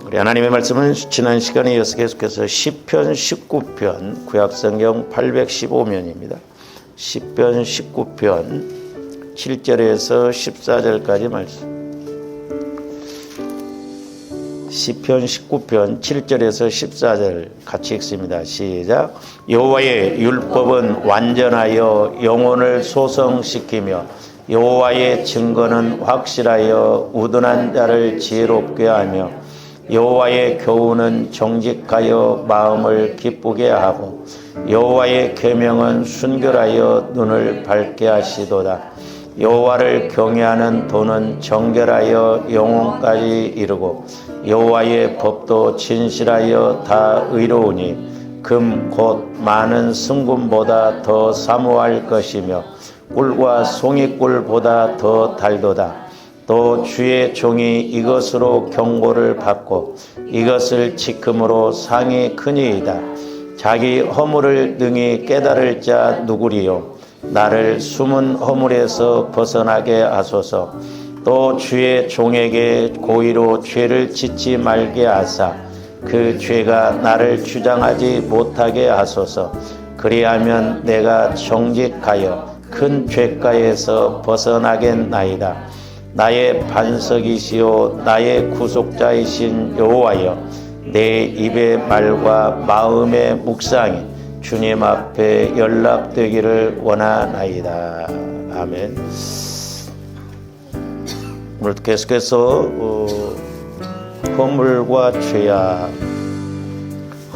우리 하나님의 말씀은 지난 시간에 이어서 계속해서 시편 19편 구약성경 815면입니다. 시편 19편 7절에서 14절까지 말씀. 시편 19편 7절에서 14절 같이 읽습니다. 시작. 여호와의 율법은 완전하여 영혼을 소성시키며 여호와의 증거는 확실하여 우둔한 자를 지혜롭게 하며 여호와의 교훈은 정직하여 마음을 기쁘게 하고 여호와의 계명은 순결하여 눈을 밝게 하시도다. 여호와를 경외하는 도는 정결하여 영혼까지 이르고 여호와의 법도 진실하여 다 의로우니 금 곧 많은 승금보다 더 사모할 것이며 꿀과 송이꿀보다 더 달도다. 또 주의 종이 이것으로 경고를 받고 이것을 지킴으로 상이 크니이다. 자기 허물을 능히 깨달을 자 누구리요. 나를 숨은 허물에서 벗어나게 하소서. 또 주의 종에게 고의로 죄를 짓지 말게 하사 그 죄가 나를 주장하지 못하게 하소서. 그리하면 내가 정직하여 큰 죄가에서 벗어나겠나이다. 나의 반석이시오 나의 구속자이신 여호와여, 내 입의 말과 마음의 묵상이 주님 앞에 연락되기를 원하나이다. 아멘. 오늘 계속해서 허물과 죄악,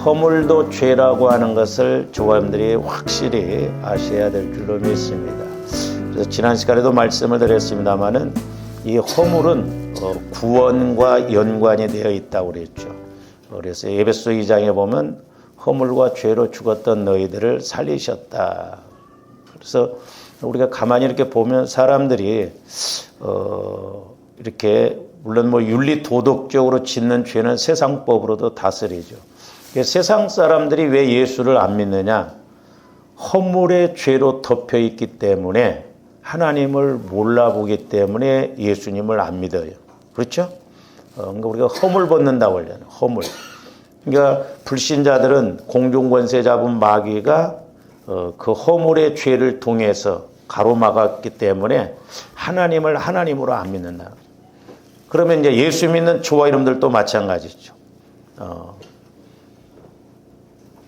허물도 죄라고 하는 것을 조화님들이 확실히 아셔야 될 줄로 믿습니다. 그래서 지난 시간에도 말씀을 드렸습니다마는 이 허물은 구원과 연관이 되어 있다고 그랬죠. 그래서 에베소 2장에 보면 허물과 죄로 죽었던 너희들을 살리셨다. 그래서 우리가 가만히 이렇게 보면 사람들이 이렇게 물론 뭐 윤리 도덕적으로 짓는 죄는 세상법으로도 다스리죠. 세상 사람들이 왜 예수를 안 믿느냐? 허물의 죄로 덮여 있기 때문에 하나님을 몰라보기 때문에 예수님을 안 믿어요. 그렇죠? 그러니까 우리가 허물 벗는다고 하잖아요. 허물. 그러니까 불신자들은 공중권세 잡은 마귀가 그 허물의 죄를 통해서 가로막았기 때문에 하나님을 하나님으로 안 믿는다. 그러면 이제 예수 믿는 저와 여러분들도 마찬가지죠.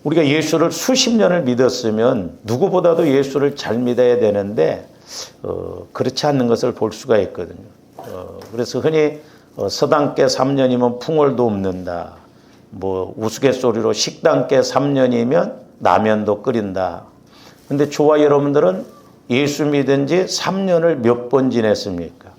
우리가 예수를 수십 년을 믿었으면 누구보다도 예수를 잘 믿어야 되는데 그렇지 않는 것을 볼 수가 있거든요. 그래서 흔히 서당께 3년이면 풍월도 없는다. 뭐 우스갯소리로 식당께 3년이면 라면도 끓인다. 근데 저와 여러분들은 예수 믿은 지 3년을 몇 번 지냈습니까?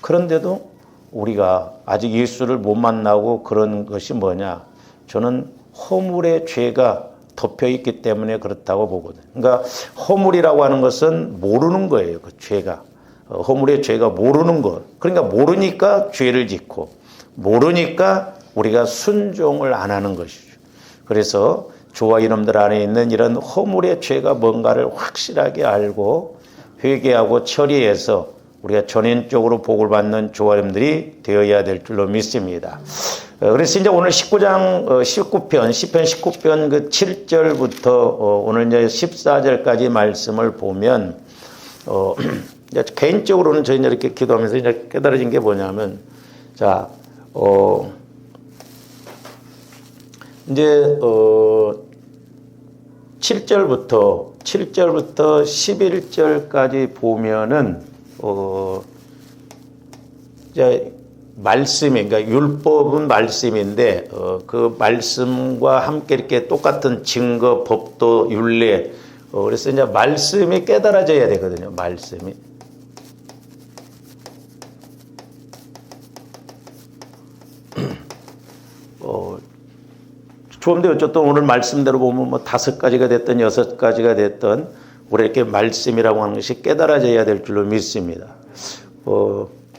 그런데도 우리가 아직 예수를 못 만나고 그런 것이 뭐냐? 저는 허물의 죄가 덮여있기 때문에 그렇다고 보거든요. 그러니까 허물이라고 하는 것은 모르는 거예요. 그 죄가. 허물의 죄가 모르는 것. 그러니까 모르니까 죄를 짓고 모르니까 우리가 순종을 안 하는 것이죠. 그래서 저와 여러분들 안에 있는 이런 허물의 죄가 뭔가를 확실하게 알고 회개하고 처리해서 우리가 전인적으로 복을 받는 저와 여러분들이 되어야 될 줄로 믿습니다. 그래서 이제 오늘 19편, 시편 19편 그 7절부터 오늘 이제 14절까지 말씀을 보면, 이제 개인적으로는 저희 이렇게 기도하면서 이제 깨달아진 게 뭐냐면, 자, 이제, 7절부터 11절까지 보면은, 이제 말씀이, 그러니까 율법은 말씀인데 그 말씀과 함께 이렇게 똑같은 증거, 법도, 율례. 그래서 이제 말씀이 깨달아져야 되거든요. 말씀이. 좋은데 어쨌든 오늘 말씀대로 보면 뭐 5가지가 됐든 6가지가 됐든 우리 이렇게 말씀이라고 하는 것이 깨달아져야 될 줄로 믿습니다.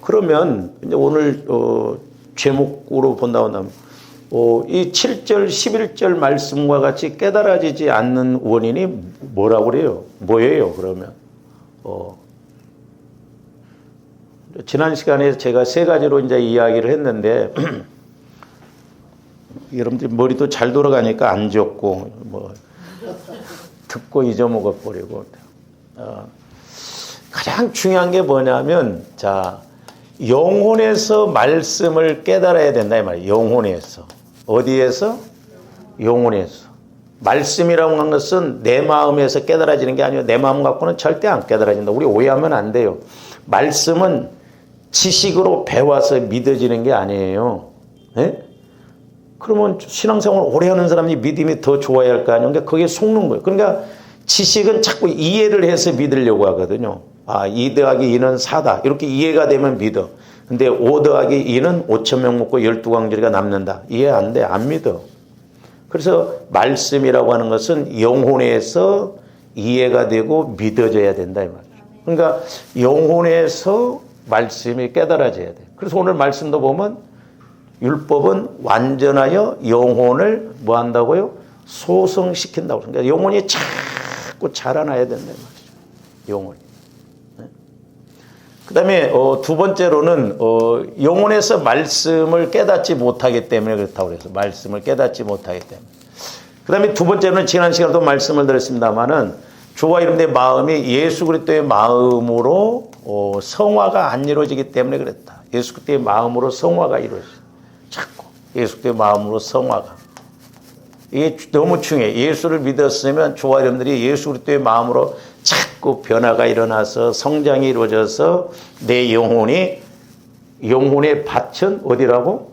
그러면 이제 오늘 제목으로 본다고 하면 이 7절, 11절 말씀과 같이 깨달아지지 않는 원인이 뭐라고 그래요? 뭐예요, 그러면? 지난 시간에 제가 3가지로 이제 이야기를 했는데 여러분들이 머리도 잘 돌아가니까 안 적고 뭐 듣고 잊어먹어 버리고 가장 중요한 게 뭐냐면 자 영혼에서 말씀을 깨달아야 된다 이 말이에요. 영혼에서 어디에서? 영혼에서. 말씀이라고 하는 것은 내 마음에서 깨달아지는 게 아니에요. 내 마음 갖고는 절대 안 깨달아진다. 우리 오해하면 안 돼요. 말씀은 지식으로 배워서 믿어지는 게 아니에요. 네? 그러면 신앙생활 오래 하는 사람이 믿음이 더 좋아야 할 거 아니에요. 그러니까 거기에 속는 거예요. 그러니까 지식은 자꾸 이해를 해서 믿으려고 하거든요. 아, 2 더하기 2는 4다. 이렇게 이해가 되면 믿어. 근데 5 더하기 2는 5,000명 먹고 12광주리가 남는다. 이해 안 돼. 안 믿어. 그래서 말씀이라고 하는 것은 영혼에서 이해가 되고 믿어져야 된다 이 말이죠. 그러니까 영혼에서 말씀이 깨달아져야 돼. 그래서 오늘 말씀도 보면 율법은 완전하여 영혼을 뭐 한다고요? 소성시킨다고. 그러니까 영혼이 자꾸 자라나야 된다 이 말이죠. 영혼이. 그 다음에 두 번째로는 영혼에서 말씀을 깨닫지 못하기 때문에 그렇다고 그래서 말씀을 깨닫지 못하기 때문에. 그 다음에 두 번째로는 지난 시간에도 말씀을 드렸습니다마는 주와 이름의 마음이 예수 그리스도의 마음으로 성화가 안 이루어지기 때문에 그랬다. 예수 그리스도의 마음으로 성화가 이루어져. 자꾸 예수 그리스도의 마음으로 성화가. 이게 너무 중요해. 예수를 믿었으면 주와 이름들이 예수 그리스도의 마음으로 자꾸 변화가 일어나서 성장이 이루어져서 내 영혼의 밭은 어디라고?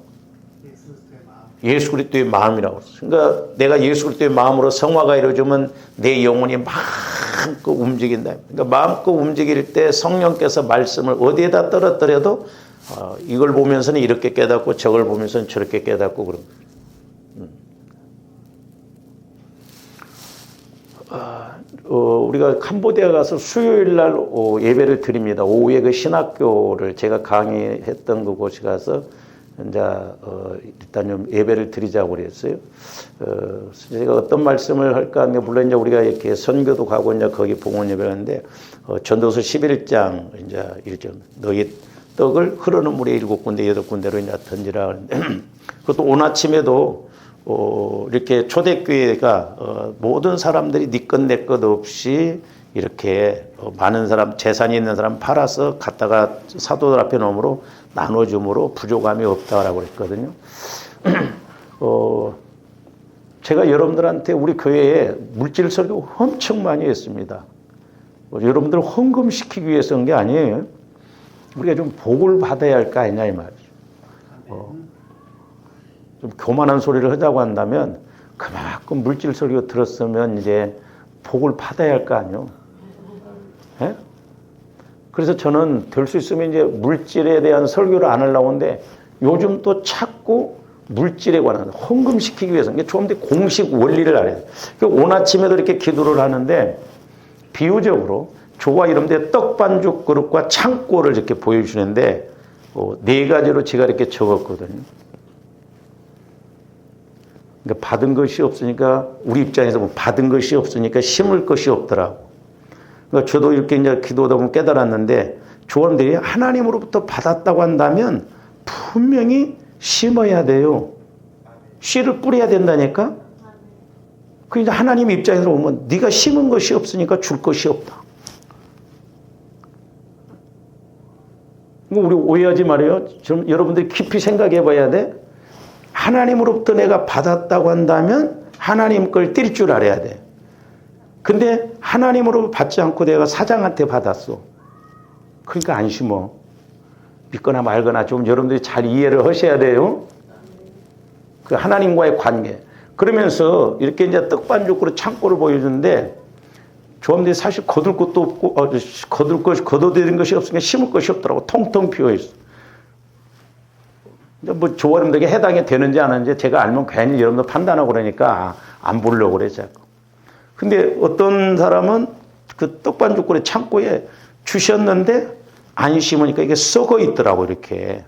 예수 그리스도의 마음이라고. 그러니까 내가 예수 그리스도의 마음으로 성화가 이루어지면 내 영혼이 마음껏 움직인다. 그러니까 마음껏 움직일 때 성령께서 말씀을 어디에다 떨어뜨려도 이걸 보면서는 이렇게 깨닫고 저걸 보면서는 저렇게 깨닫고 그런 거예요. 우리가 캄보디아 가서 수요일 날 예배를 드립니다. 오후에 그 신학교를 제가 강의했던 그곳에 가서 이제 일단 좀 예배를 드리자고 그랬어요. 제가 어떤 말씀을 할까 하는데 물론 이제 우리가 이렇게 선교도 가고 이제 거기 봉헌 예배를 하는데 전도서 11장 이제 1절 너희 떡을 흐르는 물에 7군데 8군데로 이제 던지라 하는데 그것도 오늘 아침에도 이렇게 초대교회가 모든 사람들이 네 것 내 것 없이 이렇게 많은 사람 재산이 있는 사람 팔아서 갖다가 사도들 앞에 놓음으로 나눠줌으로 부족함이 없다라고 그랬거든요. 제가 여러분들한테 우리 교회에 물질 설교 엄청 많이 했습니다. 여러분들 헌금시키기 위해서 한 게 아니에요. 우리가 좀 복을 받아야 할 거 아니냐 이 말이죠. 좀 교만한 소리를 하자고 한다면 그만큼 물질 설교 들었으면 이제 복을 받아야 할 거 아니에요. 예? 그래서 저는 될 수 있으면 이제 물질에 대한 설교를 안 하려고 하는데 요즘 또 자꾸 물질에 관한 헌금시키기 위해서 이게 좀 더 공식 원리를 알아야 돼요. 오늘 아침에도 이렇게 기도를 하는데 비유적으로 조와 이름대 떡반죽 그릇과 창고를 이렇게 보여주는데 4가지로 제가 이렇게 적었거든요. 그러니까 받은 것이 없으니까 우리 입장에서 뭐 받은 것이 없으니까 심을 것이 없더라고. 그러니까 저도 이렇게 이제 기도하다 보면 깨달았는데 조원들이 하나님으로부터 받았다고 한다면 분명히 심어야 돼요. 씨를 뿌려야 된다니까. 그 이제 하나님 입장에서 보면 네가 심은 것이 없으니까 줄 것이 없다. 우리 오해하지 말아요. 좀 여러분들이 깊이 생각해 봐야 돼. 하나님으로부터 내가 받았다고 한다면 하나님 걸 뛸 줄 알아야 돼. 근데 하나님으로 받지 않고 내가 사장한테 받았어. 그러니까 안 심어. 믿거나 말거나 좀 여러분들이 잘 이해를 하셔야 돼요. 그 하나님과의 관계. 그러면서 이렇게 이제 떡반죽으로 창고를 보여주는데 조합들이 사실 거둘 것도 없고 거둬들인 것이 없으니까 심을 것이 없더라고. 텅텅 비어 있어. 뭐 조합들에게 해당이 되는지 안 하는지 제가 알면 괜히 여러분들 판단하고 그러니까 안 보려고 그래 자꾸. 근데 어떤 사람은 그 떡반죽거리 창고에 주셨는데 안 심으니까 이게 썩어 있더라고. 이렇게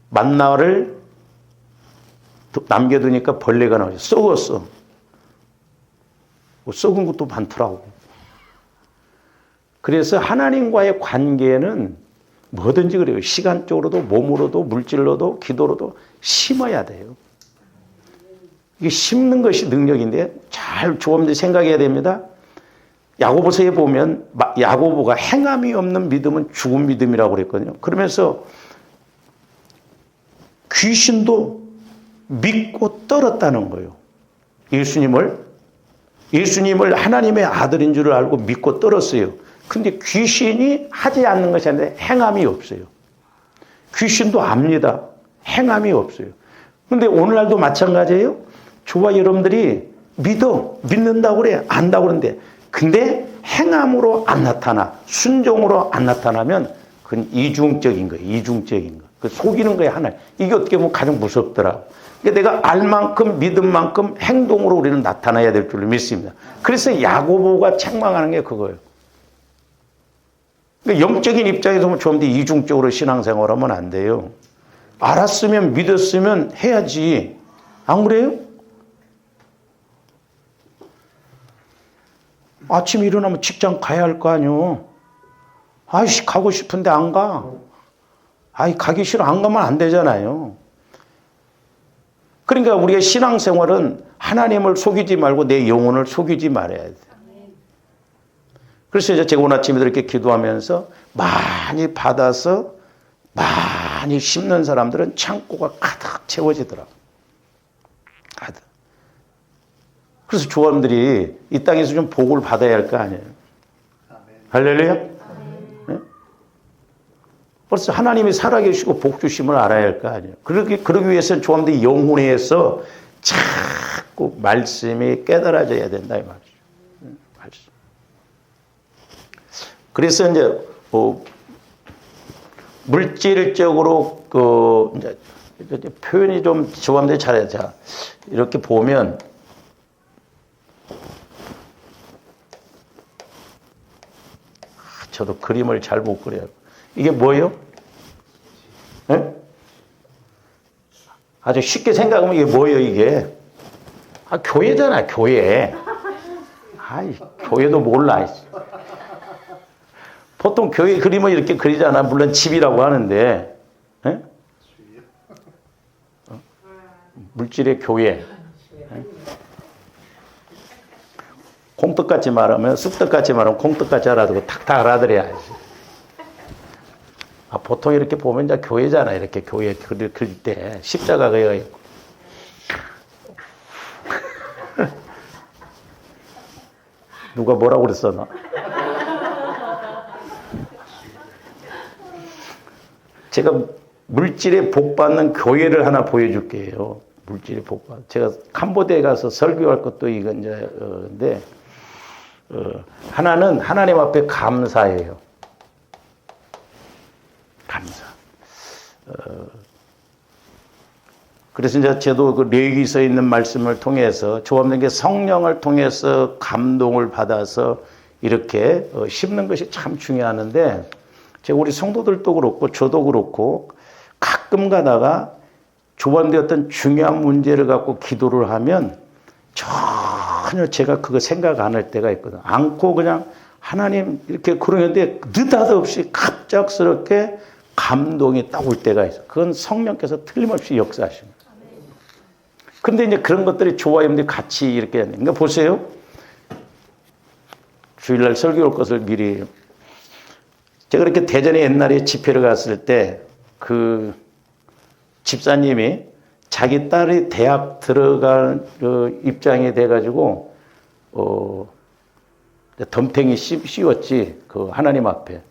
만나를 남겨두니까 벌레가 나오죠. 썩었어. 썩은 것도 많더라고. 그래서 하나님과의 관계는 뭐든지 그래요. 시간적으로도 몸으로도 물질로도 기도로도 심어야 돼요. 이게 심는 것이 능력인데 잘 조금들 생각해야 됩니다. 야고보서에 보면 야고보가 행함이 없는 믿음은 죽은 믿음이라고 그랬거든요. 그러면서 귀신도 믿고 떨었다는 거예요. 예수님을 하나님의 아들인 줄 알고 믿고 떨었어요. 근데 귀신이 하지 않는 것이 아니라 행함이 없어요. 귀신도 압니다. 행함이 없어요. 근데 오늘날도 마찬가지예요. 저와 여러분들이 믿는다고 그래. 안다고 그러는데 근데 행함으로 안 나타나. 순종으로 안 나타나면 그건 이중적인 거예요. 이중적인 거. 그 속이는 거예요. 하나. 이게 어떻게 보면 가장 무섭더라고. 그러니까 내가 알 만큼 믿은 만큼 행동으로 우리는 나타나야 될 줄 믿습니다. 그래서 야고보가 책망하는 게 그거예요. 그러니까 영적인 입장에서 보면 좀 더 이중적으로 신앙생활하면 안 돼요. 알았으면 믿었으면 해야지. 안 그래요? 아침에 일어나면 직장 가야 할 거 아니요. 아이씨 가고 싶은데 안 가. 아이 가기 싫어. 안 가면 안 되잖아요. 그러니까 우리가 신앙생활은 하나님을 속이지 말고 내 영혼을 속이지 말아야 돼. 그래서 제가 오늘 아침에 이렇게 기도하면서 많이 받아서 많이 심는 사람들은 창고가 가득 채워지더라고. 가득. 그래서 조원들이 이 땅에서 좀 복을 받아야 할 거 아니에요. 할렐루야? 네? 벌써 하나님이 살아계시고 복 주심을 알아야 할 거 아니에요. 그러기 위해서는 조원들이 영혼에서 자꾸 말씀이 깨달아져야 된다 이 말이죠. 말씀. 그래서 이제 물질적으로 이제 표현이 좀 조감돼 잘해요. 자, 이렇게 보면 저도 그림을 잘 못 그려요. 이게 뭐예요? 네? 아주 쉽게 생각하면 이게 뭐예요, 이게? 교회잖아, 교회. 교회도 몰라. 보통 교회 그림을 이렇게 그리잖아. 물론 집이라고 하는데. 네? 물질의 교회. 네? 콩떡같이 말하면 쑥떡같이 말하면 콩떡같이 알아두고 탁탁 알아들어야지. 보통 이렇게 보면 이제 교회잖아. 이렇게 교회 그릴 때 십자가가 있고. 누가 뭐라고 그랬어 너? 제가 물질에 복 받는 교회를 하나 보여줄게요. 물질에 복 받. 제가 캄보디아에 가서 설교할 것도 이건 이제 하나는 하나님 앞에 감사예요. 감사. 그래서 이제 저도 그 레위기서에 있는 말씀을 통해서 조합된 게 성령을 통해서 감동을 받아서 이렇게 심는 것이 참 중요하는데 제가 우리 성도들도 그렇고 저도 그렇고 가끔 가다가 조반되었던 중요한 문제를 갖고 기도를 하면 전혀 제가 그거 생각 안 할 때가 있거든. 않고 그냥 하나님 이렇게 그러는데 느닷없이 갑작스럽게 감동이 딱 올 때가 있어. 그건 성령께서 틀림없이 역사하십니다. 근데 이제 그런 것들이 조화임들이 같이 이렇게 하는. 그러니까 보세요. 주일날 설교할 것을 미리. 제가 이렇게 대전에 옛날에 집회를 갔을 때 그 집사님이 자기 딸이 대학 들어갈 입장이 돼가지고 덤탱이 씌웠지 그 하나님 앞에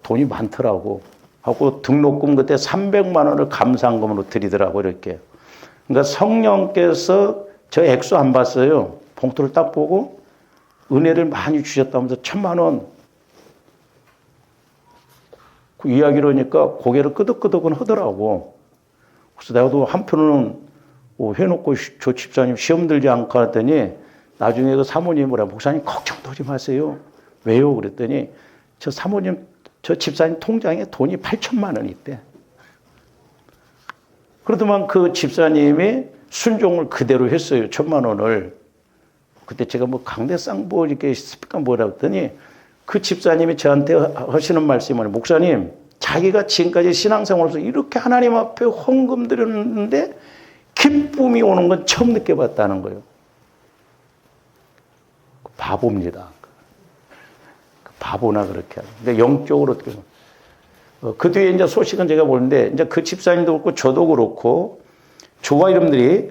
돈이 많더라고 하고 등록금 그때 300만 원을 감상금으로 드리더라고 이렇게. 그러니까 성령께서 저 액수 안 봤어요. 봉투를 딱 보고 은혜를 많이 주셨다면서 1000만 원. 그 이야기를 하니까 고개를 끄덕끄덕은 하더라고. 그래서 내가 또 한편으로는 해놓고 저 집사님 시험 들지 않고 했더니 나중에 그 사모님을 목사님 걱정하지 마세요. 왜요? 그랬더니 저 사모님 저 집사님 통장에 돈이 8천만 원이 있대. 그러더만 그 집사님이 순종을 그대로 했어요. 1000만 원을. 그때 제가 뭐 강대상보 이렇게 스피커 뭐라고 했더니 그 집사님이 저한테 하시는 말씀은 목사님 자기가 지금까지 신앙생활에서 이렇게 하나님 앞에 헌금 드렸는데 기쁨이 오는 건 처음 느껴봤다는 거예요. 바보입니다. 바보나 그렇게 하죠. 근데 영적으로 어떻게 그 뒤에 이제 소식은 제가 보는데 이제 그 집사님도 그렇고 저도 그렇고 저와 이름들이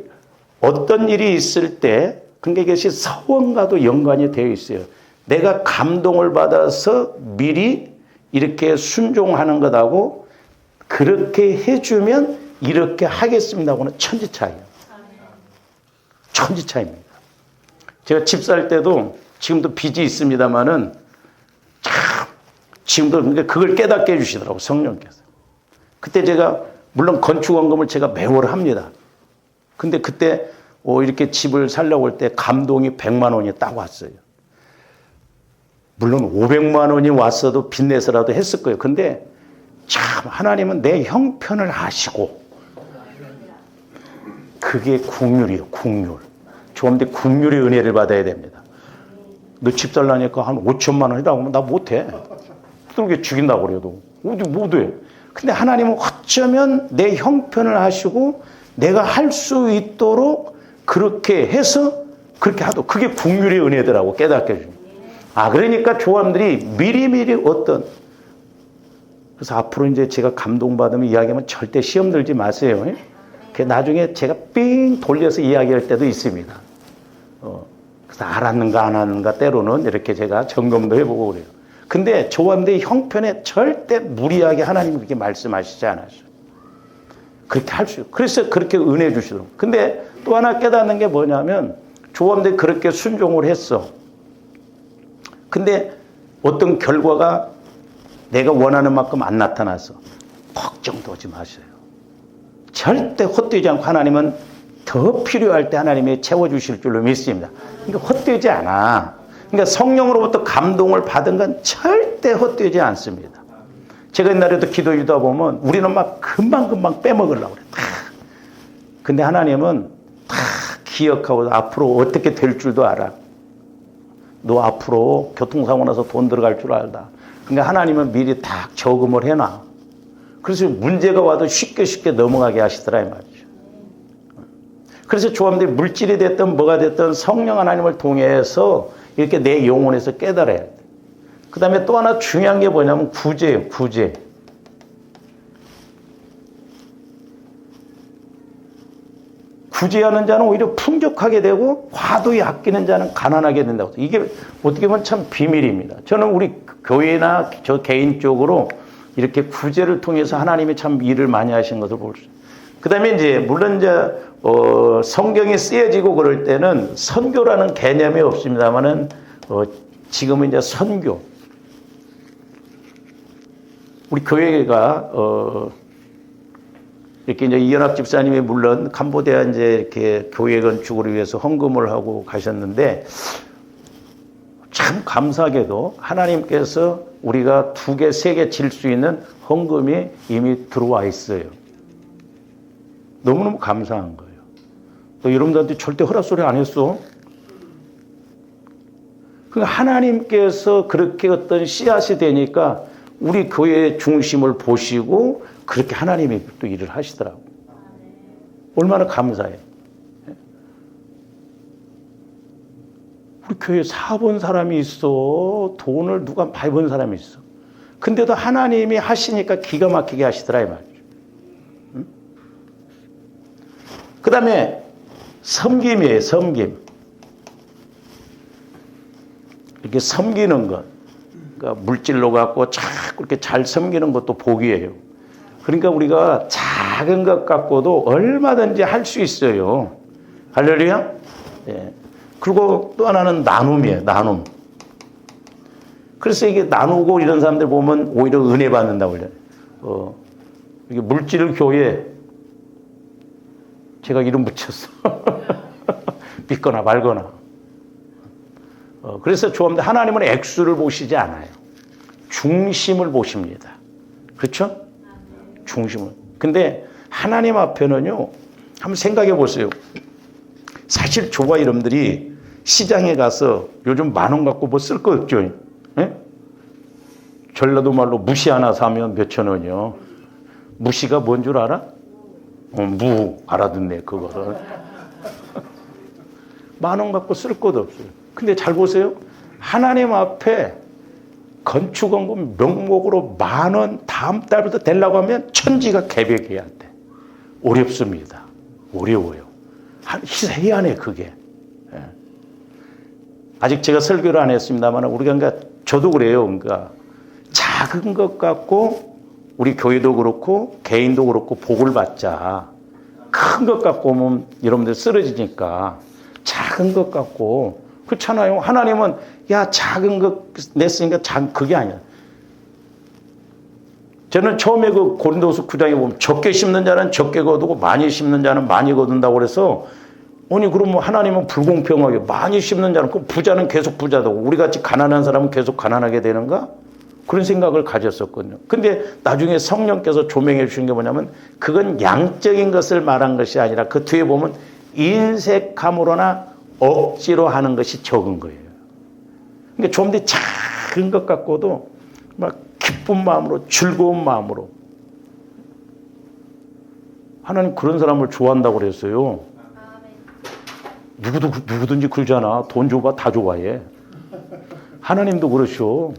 어떤 일이 있을 때 그게 이것이 서원과도 연관이 되어 있어요. 내가 감동을 받아서 미리 이렇게 순종하는 것하고 그렇게 해주면 이렇게 하겠습니다 하고는 천지 차이예요. 천지 차이입니다. 제가 집 살 때도 지금도 빚이 있습니다만은 참 지금도 그걸 깨닫게 해주시더라고 성령께서. 그때 제가 물론 건축원금을 제가 매월 합니다. 근데 그때 이렇게 집을 살려고 할 때 감동이 100만 원이 딱 왔어요. 물론 500만 원이 왔어도 빚내서라도 했을 거예요. 근데 참 하나님은 내 형편을 아시고 그게 국률이에요. 국률. 좋은데 국률의 은혜를 받아야 됩니다. 너 집 살라니까 한 5천만 원이라고 하면 나 못해. 그렇게 죽인다고 그래도 못해. 근데 하나님은 어쩌면 내 형편을 아시고 내가 할 수 있도록 그렇게 해서 그렇게 하도 그게 국률의 은혜더라고 깨닫게 해줍니다. 그러니까 조함들이 미리미리 그래서 앞으로 이제 제가 감동받으면 이야기하면 절대 시험 들지 마세요. 나중에 제가 삥 돌려서 이야기할 때도 있습니다. 그래서 알았는가 안 알았는가 때로는 이렇게 제가 점검도 해보고 그래요. 근데 조함들이 형편에 절대 무리하게 하나님이 그렇게 말씀하시지 않았어요. 그렇게 할 수 있어요. 그래서 그렇게 은혜 주시더라고요. 근데 또 하나 깨닫는 게 뭐냐면 조함들이 그렇게 순종을 했어. 근데 어떤 결과가 내가 원하는 만큼 안 나타나서 걱정도 하지 마세요. 절대 헛되지 않고 하나님은 더 필요할 때 하나님이 채워주실 줄로 믿습니다. 그러니까 헛되지 않아. 그러니까 성령으로부터 감동을 받은 건 절대 헛되지 않습니다. 제가 옛날에도 기도하다 보면 우리는 막 금방금방 빼먹으려고 그래. 근데 하나님은 다 기억하고 앞으로 어떻게 될 줄도 알아. 너 앞으로 교통사고 나서 돈 들어갈 줄 알다. 그러니까 하나님은 미리 다 저금을 해놔. 그래서 문제가 와도 쉽게 넘어가게 하시더라 이 말이죠. 그래서 조함들이 물질이 됐든 뭐가 됐든 성령 하나님을 통해서 이렇게 내 영혼에서 깨달아야 돼. 그 다음에 또 하나 중요한 게 뭐냐면 구제예요. 구제. 구제하는 자는 오히려 풍족하게 되고 과도히 아끼는 자는 가난하게 된다고. 이게 어떻게 보면 참 비밀입니다. 저는 우리 교회나 저 개인적으로 이렇게 구제를 통해서 하나님이 참 일을 많이 하신 것을 볼 수 있어요. 그 다음에 이제 물론 이제 성경이 쓰여지고 그럴 때는 선교라는 개념이 없습니다만은 지금은 이제 선교. 우리 교회가 이렇게 이제 이현학 집사님이 물론 캄보디아 이제 이렇게 교회 건축을 위해서 헌금을 하고 가셨는데 참 감사하게도 하나님께서 우리가 2개, 3개 질 수 있는 헌금이 이미 들어와 있어요. 너무너무 감사한 거예요. 또 여러분들한테 절대 허락 소리 안 했어. 그러니까 하나님께서 그렇게 어떤 씨앗이 되니까 우리 교회의 중심을 보시고 그렇게 하나님이 또 일을 하시더라고요. 얼마나 감사해요. 우리 교회에 사본 사람이 있어. 돈을 누가 많이 번 사람이 있어. 근데도 하나님이 하시니까 기가 막히게 하시더라 이 말이죠. 응? 그 다음에 섬김이에요. 섬김. 이렇게 섬기는 것. 그러니까 물질로 갖고 자꾸 이렇게 잘 섬기는 것도 복이에요. 그러니까 우리가 작은 것 갖고도 얼마든지 할 수 있어요. 할렐루야? 예. 그리고 또 하나는 나눔이에요. 나눔. 그래서 이게 나누고 이런 사람들 보면 오히려 은혜 받는다고 그래요. 이게 물질 교회 제가 이름 붙였어. 믿거나 말거나. 그래서 조합니다. 하나님은 액수를 보시지 않아요. 중심을 보십니다. 그렇죠? 중심을. 근데 하나님 앞에는요, 한번 생각해 보세요. 사실 조가 이름들이 시장에 가서 요즘 10,000원 갖고 뭐 쓸 거 없죠. 예? 전라도 말로 무시 하나 사면 몇천 원이요. 무시가 뭔 줄 알아? 무 알아듣네 그거를. 10,000원 갖고 쓸 것도 없어요. 근데 잘 보세요. 하나님 앞에 건축원금 명목으로 10,000원 다음 달부터 되려고 하면 천지가 개벽해야 돼. 어렵습니다. 어려워요. 희한해 그게. 예. 아직 제가 설교를 안 했습니다만 우리가 그러니까 저도 그래요. 그러니까 작은 것 갖고 우리 교회도 그렇고 개인도 그렇고 복을 받자. 큰 것 갖고 오면 여러분들 쓰러지니까 작은 것 갖고 그렇잖아요. 하나님은 야 작은 것 냈으니까 그게 아니야. 저는 처음에 그 고린도후서 9장에 보면 적게 심는 자는 적게 거두고 많이 심는 자는 많이 거둔다고 그래서 아니 그럼 뭐 하나님은 불공평하게 많이 심는 자는 그 부자는 계속 부자되고 우리 같이 가난한 사람은 계속 가난하게 되는가? 그런 생각을 가졌었거든요. 근데 나중에 성령께서 조명해 주신 게 뭐냐면 그건 양적인 것을 말한 것이 아니라 그 뒤에 보면 인색함으로나 억지로 하는 것이 적은 거예요. 그러니까 좀 더 작은 것 갖고도 막 기쁜 마음으로 즐거운 마음으로 하나님 그런 사람을 좋아한다고 그랬어요. 누구든지 그러잖아. 돈 줘봐 다 좋아해. 하나님도 그러셔.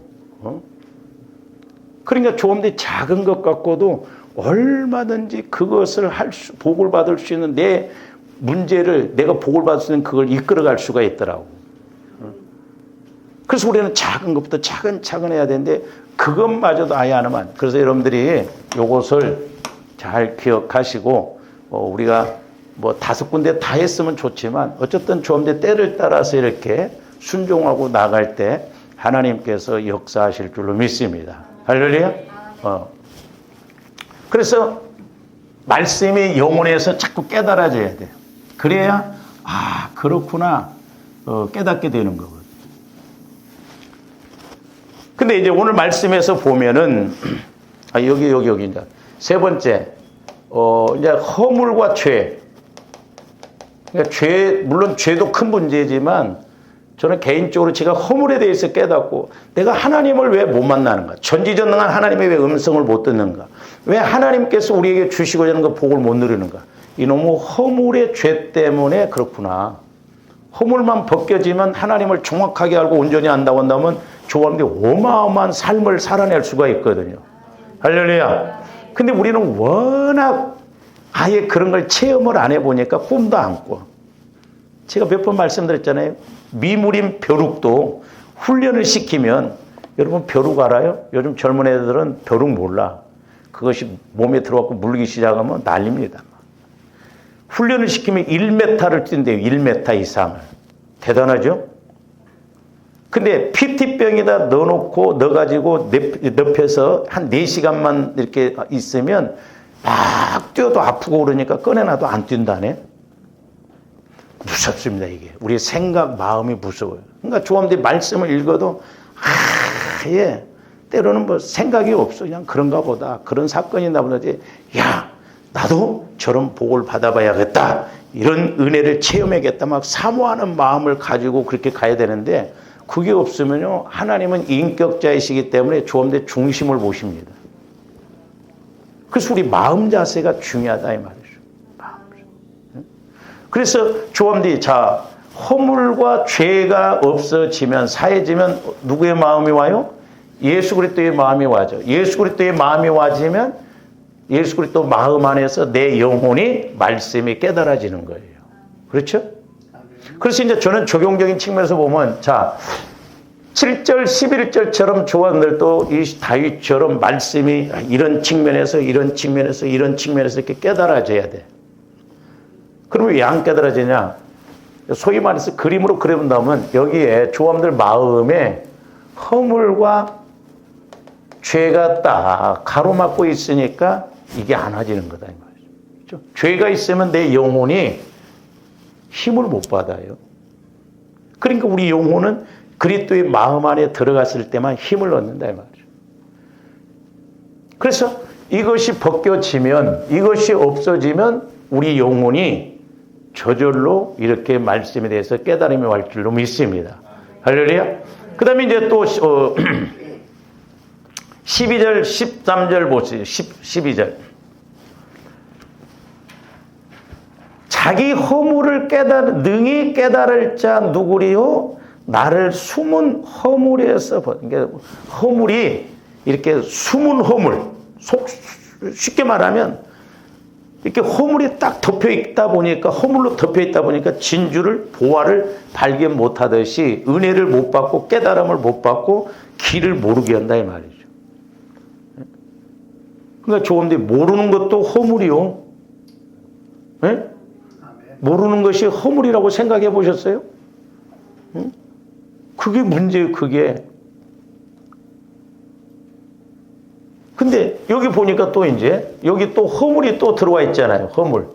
그러니까 좀 더 작은 것 갖고도 얼마든지 그것을 복을 받을 수 있는 내 문제를 내가 복을 받을 수 있는 그걸 이끌어갈 수가 있더라고. 그래서 우리는 작은 것부터 차근차근 해야 되는데 그것마저도 아예 안 하면. 그래서 여러분들이 이것을 잘 기억하시고 우리가 뭐 5군데 다 했으면 좋지만 어쨌든 좀 더 때를 따라서 이렇게 순종하고 나갈 때 하나님께서 역사하실 줄로 믿습니다. 할렐루야. 그래서 말씀이 영혼에서 자꾸 깨달아져야 돼요. 그래야 그렇구나 깨닫게 되는 거거든요. 근데 이제 오늘 말씀에서 보면은 여기 이제 세 번째 이제 허물과 죄. 그러니까 물론 죄도 큰 문제지만 저는 개인적으로 제가 허물에 대해서 깨닫고 내가 하나님을 왜 못 만나는가? 전지전능한 하나님의 왜 음성을 못 듣는가? 왜 하나님께서 우리에게 주시고자 하는 그 복을 못 누리는가? 이놈의 허물의 죄 때문에 그렇구나. 허물만 벗겨지면 하나님을 정확하게 알고 온전히 안다고 한다면 조합이 어마어마한 삶을 살아낼 수가 있거든요. 할렐루야. 근데 우리는 워낙 아예 그런 걸 체험을 안 해보니까 꿈도 안 꿔. 제가 몇 번 말씀드렸잖아요. 미물인 벼룩도 훈련을 시키면 여러분 벼룩 알아요? 요즘 젊은 애들은 벼룩 몰라. 그것이 몸에 들어가고 물기 시작하면 난립니다. 훈련을 시키면 1m를 뛴대요. 1m 이상을. 대단하죠? 근데 PT병에다 넣어가지고 늪에서 한 4시간만 이렇게 있으면 막 뛰어도 아프고 그러니까 꺼내놔도 안 뛴다네. 무섭습니다, 이게. 우리의 생각, 마음이 무서워요. 그러니까 조합들이 말씀을 읽어도, 때로는 뭐 생각이 없어. 그냥 그런가 보다. 그런 사건이 나보다지, 나도 저런 복을 받아봐야겠다. 이런 은혜를 체험해야겠다. 막 사모하는 마음을 가지고 그렇게 가야 되는데, 그게 없으면요, 하나님은 인격자이시기 때문에 조합들의 중심을 보십니다. 그래서 우리 마음 자세가 중요하다, 이 말이죠. 그래서 조합들이 허물과 죄가 없어지면 사해지면 누구의 마음이 와요? 예수 그리스도의 마음이 와죠. 예수 그리스도의 마음이 와지면 예수 그리스도 마음 안에서 내 영혼이 말씀이 깨달아지는 거예요. 그렇죠? 그래서 이제 저는 적용적인 측면에서 보면 7절 11절처럼 조합들도 이 다윗처럼 말씀이 이런 측면에서 이렇게 깨달아져야 돼. 그러면 왜 안 깨달아지냐? 소위 말해서 그림으로 그려본다면 여기에 조합들 마음에 허물과 죄가 딱 가로막고 있으니까 이게 안 와지는 거다 이 말이죠. 그렇죠? 죄가 있으면 내 영혼이 힘을 못 받아요. 그러니까 우리 영혼은 그리스도의 마음 안에 들어갔을 때만 힘을 얻는다 이 말이죠. 그래서 이것이 벗겨지면 이것이 없어지면 우리 영혼이 저절로 이렇게 말씀에 대해서 깨달음이 올 줄로 믿습니다. 할렐루야. 그 다음에 이제 또 12절, 13절 보세요. 12절. 자기 허물을 능히 깨달을 자 누구리요? 나를 숨은 허물에서 그러니까 허물이 이렇게 숨은 허물, 쉽게 말하면 이렇게 허물이 딱 덮여 있다 보니까 허물로 덮여 있다 보니까 진주를 보화를 발견 못하듯이 은혜를 못 받고 깨달음을 못 받고 길을 모르게 한다 이 말이죠. 그러니까 조금들 모르는 것도 허물이요. 네? 모르는 것이 허물이라고 생각해 보셨어요? 응? 그게 문제예요, 그게. 근데 여기 보니까 또 이제 여기 또 허물이 또 들어와 있잖아요. 허물.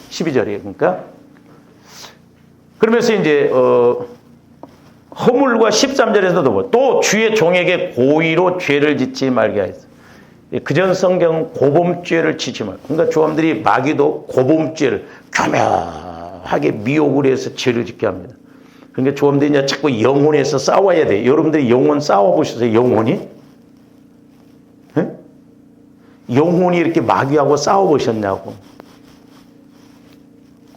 12절에 그러니까. 그러면서 이제 허물과 13절에서도 또 주의 종에게 고의로 죄를 짓지 말게 하였어. 그전 성경은 고범죄를 지지 말고. 그러니까 조함들이 마귀도 고범죄를 교묘하게 미혹을 해서 죄를 짓게 합니다. 그러니까 조함들이 이제 자꾸 영혼에서 싸워야 돼. 여러분들이 영혼 싸워보셨어요? 영혼이? 네? 영혼이 이렇게 마귀하고 싸워보셨냐고.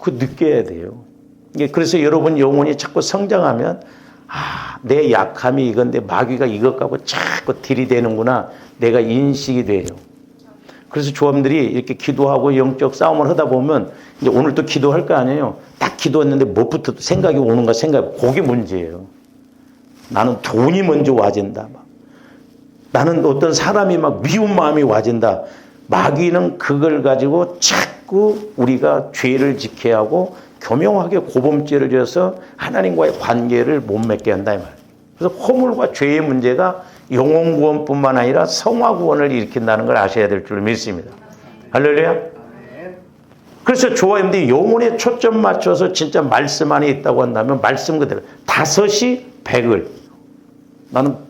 그거 느껴야 돼요. 그래서 여러분 영혼이 자꾸 성장하면 내 약함이 이건데 마귀가 이것 갖고 자꾸 들이대는구나. 내가 인식이 돼요. 그래서 조함들이 이렇게 기도하고 영적 싸움을 하다 보면 이제 오늘 또 기도할 거 아니에요. 딱 기도했는데 뭐부터 생각이 오는가 그게 문제예요. 나는 돈이 먼저 와진다. 나는 어떤 사람이 막 미운 마음이 와진다. 마귀는 그걸 가지고 자꾸 우리가 죄를 지켜야 하고 교묘하게 고범죄를 지어서 하나님과의 관계를 못 맺게 한다 이 말이에요. 그래서 허물과 죄의 문제가 영혼 구원뿐만 아니라 성화 구원을 일으킨다는 걸 아셔야 될 줄 믿습니다. 할렐루야. 그래서 조화님들이 영혼에 초점 맞춰서 진짜 말씀 안에 있다고 한다면 말씀 그대로 5이 100을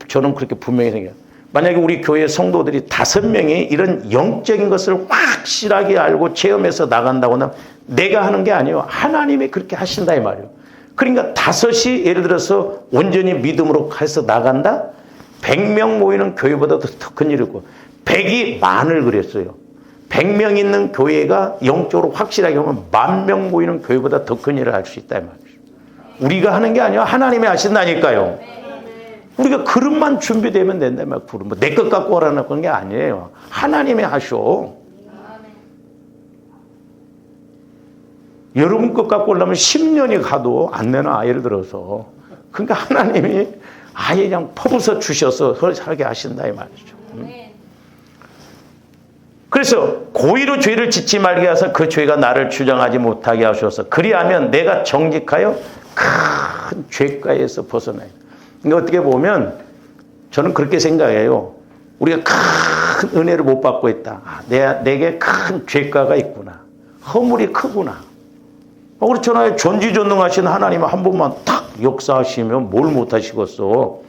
저는 그렇게 분명히 생각해요. 만약에 우리 교회 성도들이 5명이 이런 영적인 것을 확실하게 알고 체험해서 나간다고 하면 내가 하는 게 아니에요. 하나님이 그렇게 하신다 이 말이에요. 그러니까 5이 예를 들어서 온전히 믿음으로 해서 나간다? 100명 모이는 교회보다 더 큰 일이고 100이 만을 그랬어요. 100명 있는 교회가 영적으로 확실하게 하면 10,000명 모이는 교회보다 더 큰 일을 할 수 있다 이 말이죠. 우리가 하는 게 아니에요. 하나님이 하신다니까요. 우리가 그릇만 준비되면 된다 막 뭐 내 것 갖고 오라는 그런 게 아니에요. 하나님이 하셔. 여러분 것 갖고 오려면 10년이 가도 안 내놔 예를 들어서. 그러니까 하나님이 아예 그냥 퍼부서 주셔서 살게 하신다 이 말이죠. 그래서 고의로 죄를 짓지 말게 하셔서 그 죄가 나를 주장하지 못하게 하셔서 그리하면 내가 정직하여 큰 죄가에서 벗어나요. 그러니까 어떻게 보면 저는 그렇게 생각해요. 우리가 큰 은혜를 못 받고 있다. 내게 큰 죄가가 있구나. 허물이 크구나. 그렇잖아요. 전지전능하신 하나님 한 번만 탁 역사하시면 뭘 못하시겠어.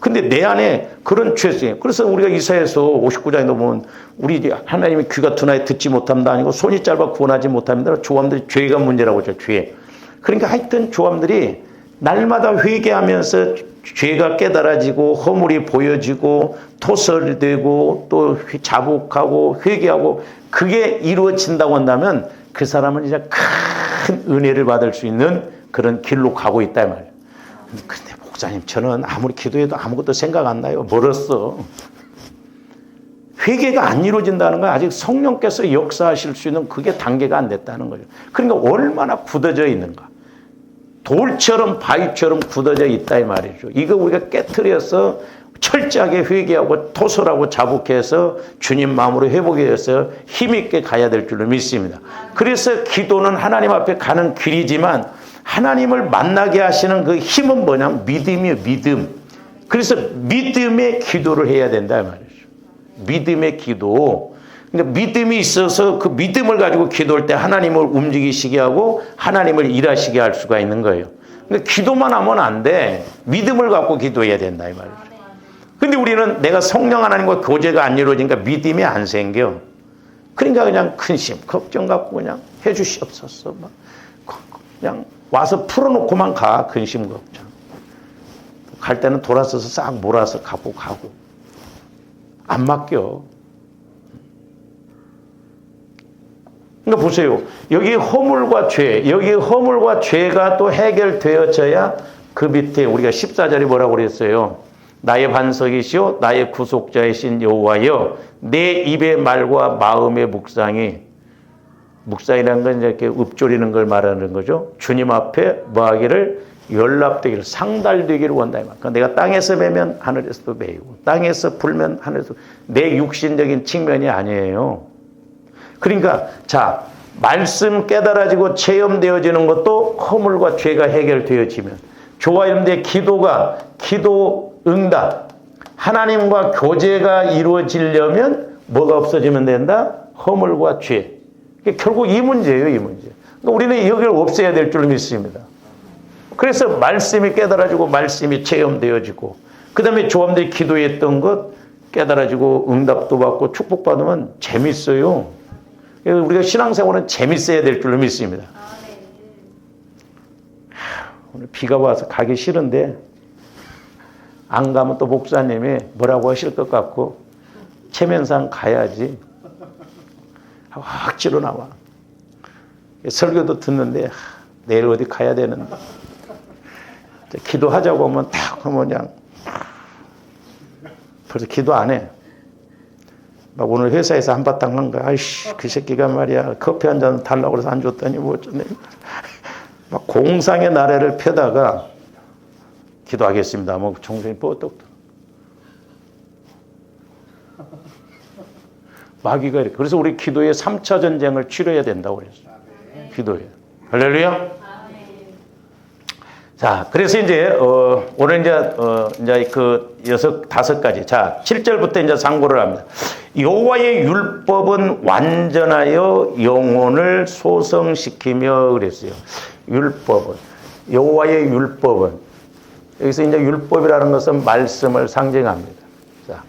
근데 내 안에 그런 죄성이. 그래서 우리가 이사야서 59장에 보면 우리 하나님의 귀가 둔하여 듣지 못함도 아니고 손이 짧아 구원하지 못합니다. 조함들이 죄가 문제라고 하죠. 죄. 그러니까 하여튼 조함들이 날마다 회개하면서 죄가 깨달아지고 허물이 보여지고 토설되고 또 자복하고 회개하고 그게 이루어진다고 한다면 그 사람은 이제 큰 은혜를 받을 수 있는 그런 길로 가고 있다 말이에요. 근데 목사님 저는 아무리 기도해도 아무것도 생각 안 나요. 멀었어. 회개가 안 이루어진다는 건 아직 성령께서 역사하실 수 있는 그게 단계가 안 됐다는 거죠. 그러니까 얼마나 굳어져 있는가. 돌처럼 바위처럼 굳어져 있다 이 말이죠. 이거 우리가 깨트려서 철저하게 회개하고 토설하고 자복해서 주님 마음으로 회복해서 힘있게 가야 될 줄로 믿습니다. 그래서 기도는 하나님 앞에 가는 길이지만 하나님을 만나게 하시는 그 힘은 뭐냐? 믿음이에요. 믿음. 그래서 믿음의 기도를 해야 된다 이 말이죠. 믿음의 기도. 그러니까 믿음이 있어서 그 믿음을 가지고 기도할 때 하나님을 움직이시게 하고 하나님을 일하시게 할 수가 있는 거예요. 근데 기도만 하면 안 돼. 믿음을 갖고 기도해야 된다 이 말이죠. 근데 우리는 내가 성령 하나님과 교제가 안 이루어지니까 믿음이 안 생겨. 그러니까 그냥 근심, 걱정 갖고 그냥 해 주시옵소서. 그냥 와서 풀어놓고만 가. 근심, 걱정. 갈 때는 돌아서서 싹 몰아서 가고. 안 맡겨. 그러니까 보세요. 여기 허물과 죄, 여기 허물과 죄가 또 해결되어져야 그 밑에 우리가 14절에 뭐라고 그랬어요? 나의 반석이시오 나의 구속자이신 여호와여 내 입의 말과 마음의 묵상이라는 건 이렇게 읊조리는 걸 말하는 거죠. 주님 앞에 뭐하기를 연락되기를 상달되기를 원다. 그러니까 내가 땅에서 매면 하늘에서도 매이고 땅에서 불면 하늘에서 내 육신적인 측면이 아니에요. 그러니까 자 말씀 깨달아지고 체험되어지는 것도 허물과 죄가 해결되어지면 저와 여러분들의 기도 응답 하나님과 교제가 이루어지려면 뭐가 없어지면 된다? 허물과 죄. 결국 이 문제예요, 이 문제. 그러니까 우리는 이걸 없애야 될 줄 믿습니다. 그래서 말씀이 깨달아지고 말씀이 체험되어지고 그 다음에 조함들이 기도했던 것 깨달아지고 응답도 받고 축복받으면 재밌어요. 우리가 신앙생활은 재밌어야 될 줄로 믿습니다. 오늘 비가 와서 가기 싫은데 안 가면 또 목사님이 뭐라고 하실 것 같고 체면상 가야지 하고 억지로 나와. 설교도 듣는데 내일 어디 가야 되는데 기도하자고 하면 딱 하면 그냥 벌써 기도 안 해. 막 오늘 회사에서 한바탕 한 거야. 아이씨 그 새끼가 말이야 커피 한 잔 달라고 그래서 안 줬더니 뭐 어쩌네. 막 공상의 나래를 펴다가 기도하겠습니다. 뭐 정신이 뻗떡. 마귀가 이렇게. 그래서 우리 기도에 3차 전쟁을 치러야 된다고 그랬어요. 기도에. 할렐루야. 자, 그래서 이제 오늘 이제 그 5가지. 자, 7절부터 이제 상고를 합니다. 여호와의 율법은 완전하여 영혼을 소성시키며 그랬어요. 율법은 여호와의 율법은 여기서 이제 율법이라는 것은 말씀을 상징합니다. 자.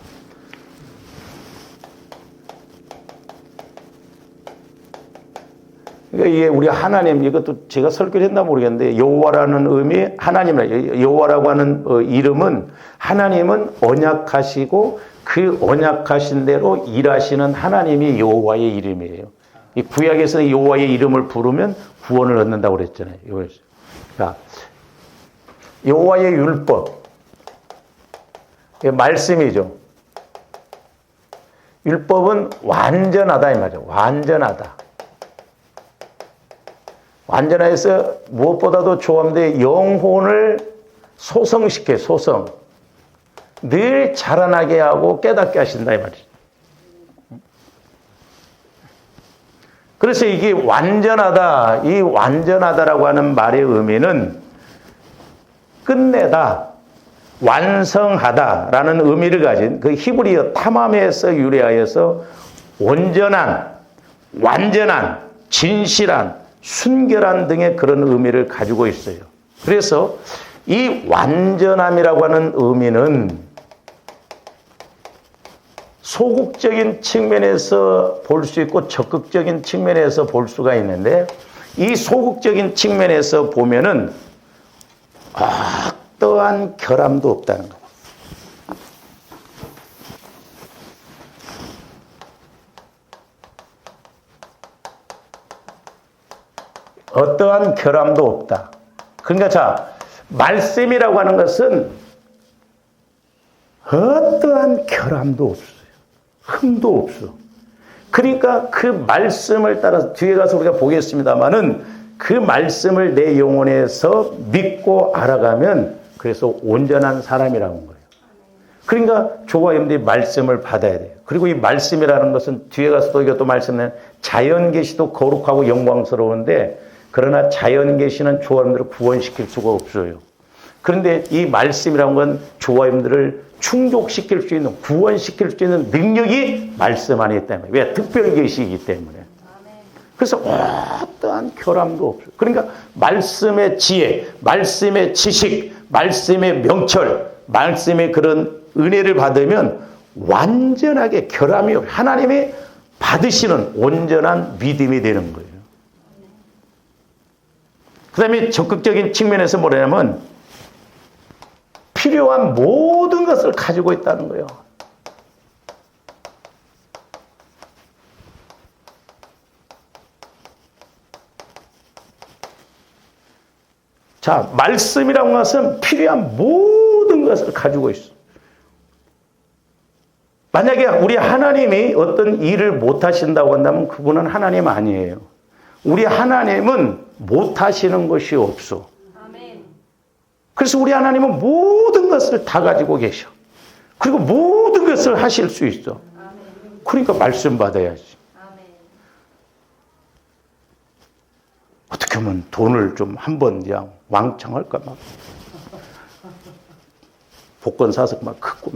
그러니까 이게 우리 하나님 이것도 제가 설교를 했나 모르겠는데 여호와라는 의미 하나님이라 여호와라고 하는 이름은 하나님은 언약하시고 그 언약하신 대로 일하시는 하나님이 여호와의 이름이에요. 이 구약에서는 여호와의 이름을 부르면 구원을 얻는다고 그랬잖아요. 자, 여호와의 율법 말씀이죠. 율법은 완전하다 이 말이죠. 완전하다. 완전해서 무엇보다도 좋은데 영혼을 소성시켜 소성. 늘 자라나게 하고 깨닫게 하신다 이 말이죠. 그래서 이게 완전하다, 이 완전하다라고 하는 말의 의미는 끝내다, 완성하다라는 의미를 가진 그 히브리어 타맘에서 유래하여서 온전한, 완전한, 진실한, 순결한 등의 그런 의미를 가지고 있어요. 그래서 이 완전함이라고 하는 의미는 소극적인 측면에서 볼 수 있고 적극적인 측면에서 볼 수가 있는데 이 소극적인 측면에서 보면은 어떠한 결함도 없다는 거예요. 어떠한 결함도 없다. 그러니까 자, 말씀이라고 하는 것은 어떠한 결함도 없어요. 흠도 없어. 그러니까 그 말씀을 따라서 뒤에 가서 우리가 보겠습니다만은 그 말씀을 내 영혼에서 믿고 알아가면 그래서 온전한 사람이라는 거예요. 그러니까 저와 여러분들이 말씀을 받아야 돼요. 그리고 이 말씀이라는 것은 뒤에 가서도 이것도 말씀은 자연 계시도 거룩하고 영광스러운데 그러나 자연 계시는 저와 여러분들을 구원시킬 수가 없어요. 그런데 이 말씀이라는 건 저와 여러분들을 충족시킬 수 있는, 구원시킬 수 있는 능력이 말씀 안에 있다는 거예요. 왜? 특별 계시이기 때문에. 그래서 어떠한 결함도 없어요. 그러니까 말씀의 지혜, 말씀의 지식, 말씀의 명철, 말씀의 그런 은혜를 받으면 완전하게 결함이 없어요. 하나님이 받으시는 온전한 믿음이 되는 거예요. 그 다음에 적극적인 측면에서 뭐냐면 필요한 모든 것을 가지고 있다는 거예요. 자, 말씀이라는 것은 필요한 모든 것을 가지고 있어. 만약에 우리 하나님이 어떤 일을 못 하신다고 한다면 그분은 하나님 아니에요. 우리 하나님은 못 하시는 것이 없어. 그래서 우리 하나님은 모든 것을 다 가지고 계셔. 그리고 모든 것을 하실 수 있어. 그러니까 말씀 받아야지. 어떻게 하면 돈을 좀 한번 그냥 왕창 할까 막. 복권 사서 막 크고.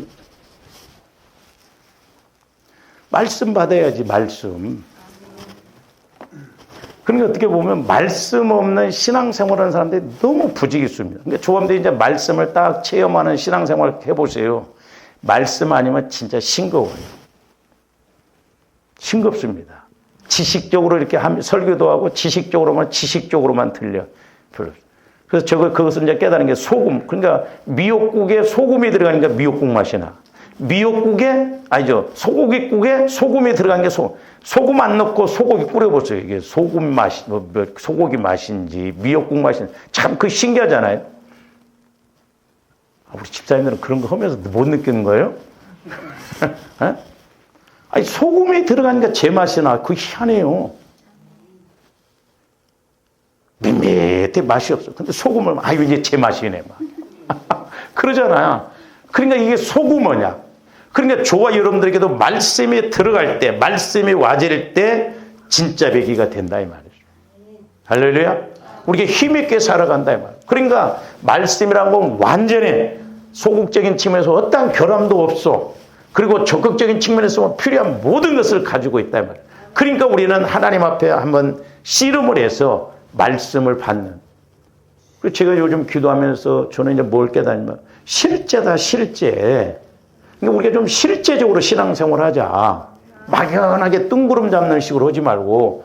말씀 받아야지, 말씀. 그러니까 어떻게 보면 말씀 없는 신앙생활하는 사람들이 너무 부지기수입니다. 그러니까 조감들 이제 말씀을 딱 체험하는 신앙생활 해보세요. 말씀 아니면 진짜 싱거워요. 싱겁습니다. 지식적으로 이렇게 설교도 하고 지식적으로만 들려. 그래서 그것을 이제 깨달은 게 소금. 그러니까 미역국에 소금이 들어가니까 미역국 맛이 나. 소고기국에 소금이 들어간 게 소금 안 넣고 소고기 끓여보세요. 이게 소금 맛이, 소고기 맛인지 미역국 맛인지 참 그 신기하잖아요. 우리 집사님들은 그런 거 하면서 못 느끼는 거예요? 아니, 소금이 들어가니까 제 맛이 나. 그거 희한해요. 밋밋해 맛이 없어. 근데 소금을, 이제 제 맛이네. 막. 그러잖아요. 그러니까 이게 소금 뭐냐? 그러니까 저와 여러분들에게도 말씀이 들어갈 때, 말씀이 와질 때 진짜 배기가 된다 이 말이죠. 할렐루야. 우리가 힘있게 살아간다 이 말이죠. 그러니까 말씀이란 건 완전히 소극적인 측면에서 어떠한 결함도 없어. 그리고 적극적인 측면에서 필요한 모든 것을 가지고 있다 이 말이에요. 그러니까 우리는 하나님 앞에 한번 씨름을 해서 말씀을 받는. 그리고 제가 요즘 기도하면서 저는 이제 뭘 깨닫냐면 실제다, 실제. 그러니까 우리가 좀 실제적으로 신앙생활 하자. 막연하게 뜬구름 잡는 식으로 하지 말고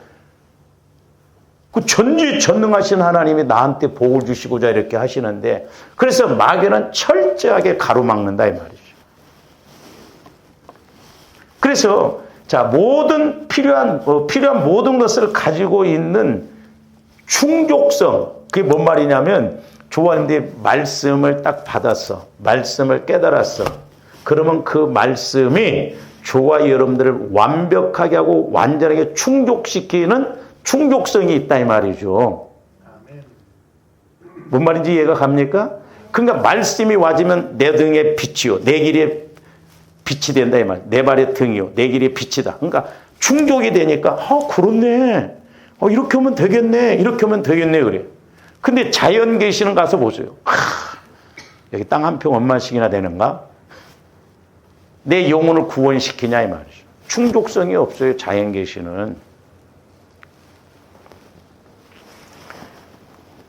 그 전지전능하신 하나님이 나한테 복을 주시고자 이렇게 하시는데 그래서 마귀는 철저하게 가로막는다 이 말이죠. 그래서 자, 모든 필요한 모든 것을 가지고 있는 충족성. 그게 뭔 말이냐면 조한데 말씀을 딱 받았어. 말씀을 깨달았어. 그러면 그 말씀이 저와 여러분들을 완벽하게 하고 완전하게 충족시키는 충족성이 있다 이 말이죠. 뭔 말인지 이해가 갑니까? 그러니까 말씀이 와지면 내 등에 빛이요. 내 길에 빛이 된다 이 말. 내 발의 등이요. 내 길에 빛이다. 그러니까 충족이 되니까 그렇네. 이렇게 하면 되겠네. 이렇게 하면 되겠네 그래. 근데 자연 계시는 가서 보세요. 여기 땅 한 평 얼마씩이나 되는가? 내 영혼을 구원시키냐 이 말이죠. 충족성이 없어요. 자연 계시는.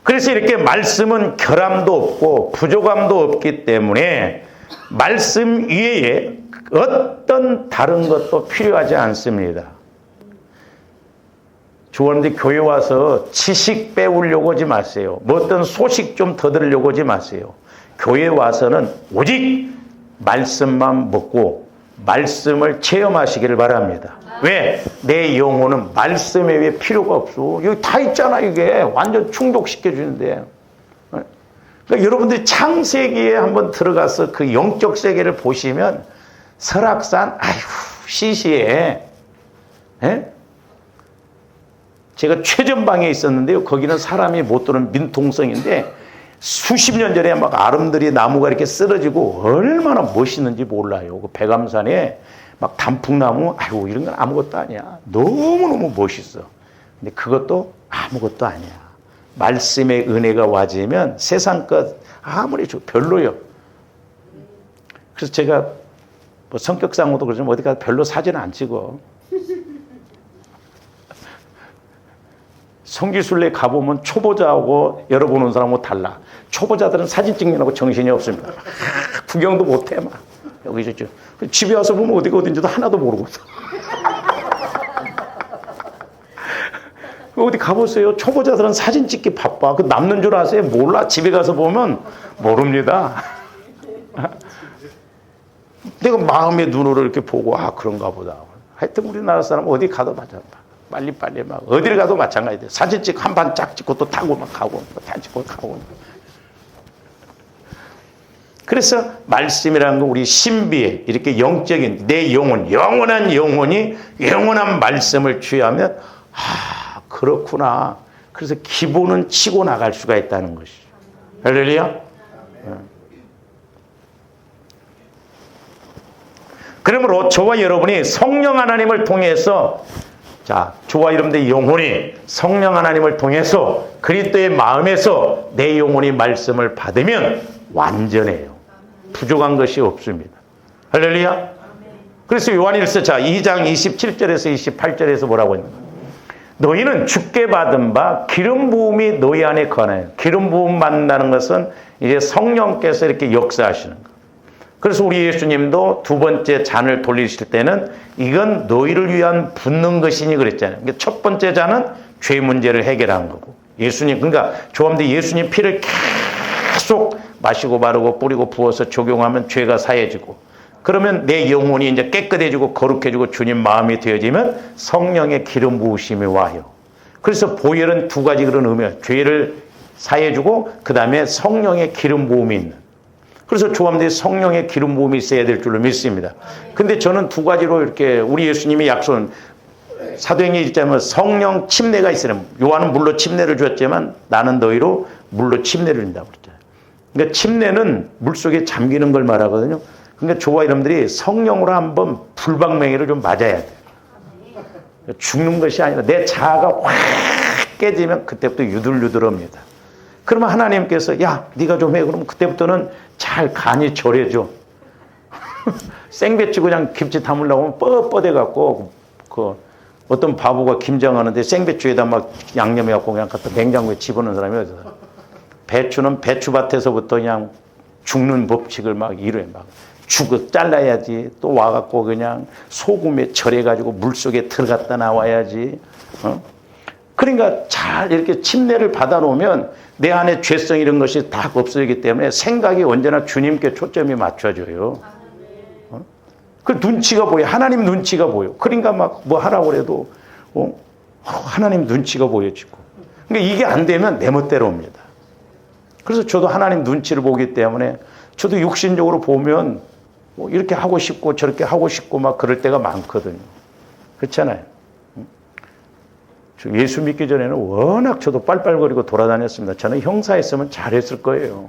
그래서 이렇게 말씀은 결함도 없고 부족함도 없기 때문에 말씀 이외에 어떤 다른 것도 필요하지 않습니다. 조원들 교회 와서 지식 배우려고 하지 마세요. 뭐 어떤 소식 좀 더 들으려고 하지 마세요. 교회 와서는 오직 말씀만 먹고 말씀을 체험하시기를 바랍니다. 왜? 내 영혼은 말씀 외에 필요가 없어. 여기 다 있잖아 이게. 완전 충족시켜주는데. 그러니까 여러분들이 창세기에 한번 들어가서 그 영적 세계를 보시면 설악산, 시시해. 제가 최전방에 있었는데요. 거기는 사람이 못 들어오는 민통성인데 수십 년 전에 막 아름드리 나무가 이렇게 쓰러지고 얼마나 멋있는지 몰라요. 그 백암산에 막 단풍나무, 이런 건 아무것도 아니야. 너무너무 멋있어. 근데 그것도 아무것도 아니야. 말씀의 은혜가 와지면 세상 것 아무리 별로요. 그래서 제가 뭐 성격상으로도 그러지만 어디 가서 별로 사진 안 찍어. 성기순례 가보면 초보자하고 열어보는 사람하고 달라. 초보자들은 사진 찍느라고 정신이 없습니다. 구경도 못해 막. 여기저기. 집에 와서 보면 어디가 어딘지도 하나도 모르고 있어. 어디 가보세요. 초보자들은 사진 찍기 바빠. 그 남는 줄 아세요? 몰라. 집에 가서 보면 모릅니다. 내가 마음의 눈으로 이렇게 보고 그런가 보다. 하여튼 우리나라 사람 어디 가도 맞아. 빨리빨리 막 어디를 가도 마찬가지예요. 사진 찍고 한 판 쫙 찍고 또 타고 막 가고 다 찍고 가고. 그래서 말씀이라는 건 우리 신비에 이렇게 영적인 내 영혼, 영원한 영혼이 영원한 말씀을 취하면 그렇구나. 그래서 기본은 치고 나갈 수가 있다는 것이죠. 할렐루야. 그러므로 저와 여러분이 성령 하나님을 통해서 저와 여러분들의 영혼이 성령 하나님을 통해서 그리스도의 마음에서 내 영혼이 말씀을 받으면 완전해요. 부족한 것이 없습니다. 할렐루야. 그래서 요한일서 2장 27절에서 28절에서 뭐라고 했는가? 너희는 주께 받은 바 기름 부음이 너희 안에 거하나요. 기름 부음 받는다는 것은 이제 성령께서 이렇게 역사하시는 거. 그래서 우리 예수님도 두 번째 잔을 돌리실 때는 이건 너희를 위한 붓는 것이니 그랬잖아요. 그러니까 첫 번째 잔은 죄 문제를 해결한 거고, 예수님, 그러니까 조함대 예수님 피를 계속 마시고 바르고 뿌리고 부어서 적용하면 죄가 사해지고, 그러면 내 영혼이 이제 깨끗해지고 거룩해지고 주님 마음이 되어지면 성령의 기름 부으심이 와요. 그래서 보혈은 두 가지 그런 의미예요. 죄를 사해주고 그 다음에 성령의 기름 부음이 있는. 그래서 조함대 성령의 기름 부음이 있어야 될 줄로 믿습니다. 근데 저는 두 가지로 이렇게 우리 예수님이 약속은 사도행전 1장에 성령 침례가 있으라. 요한은 물로 침례를 주었지만 나는 너희로 물로 침례를 준다고 그랬잖아요. 그러니까 침례는 물속에 잠기는 걸 말하거든요. 그러니까 저와 여러분들이 성령으로 한번 불방맹이를 좀 맞아야 돼요. 죽는 것이 아니라 내 자아가 확 깨지면 그때부터 유들유들합니다. 그러면 하나님께서 야 네가 좀 해. 그러면 그때부터는 잘 간이 절여져. 생배추 그냥 김치 담으려고 하면 뻣뻣해갖고 그 어떤 바보가 김장하는데 생배추에다 막 양념해갖고 그냥 갖다 냉장고에 집어넣는 사람이 어디서. 배추는 배추밭에서부터 그냥 죽는 법칙을 막 이루어 막 죽어 잘라야지. 또 와갖고 그냥 소금에 절여가지고 물속에 들어갔다 나와야지. 그러니까 잘 이렇게 침례를 받아놓으면 내 안에 죄성 이런 것이 다 없어지기 때문에 생각이 언제나 주님께 초점이 맞춰져요. 그 눈치가 보여. 하나님 눈치가 보여. 그러니까 막 뭐 하라고 해도 하나님 눈치가 보여지고. 그러니까 이게 안 되면 내 멋대로 옵니다. 그래서 저도 하나님 눈치를 보기 때문에 저도 육신적으로 보면 뭐 이렇게 하고 싶고 저렇게 하고 싶고 막 그럴 때가 많거든요. 그렇잖아요. 예수 믿기 전에는 워낙 저도 빨빨거리고 돌아다녔습니다. 저는 형사였으면 잘했을 거예요.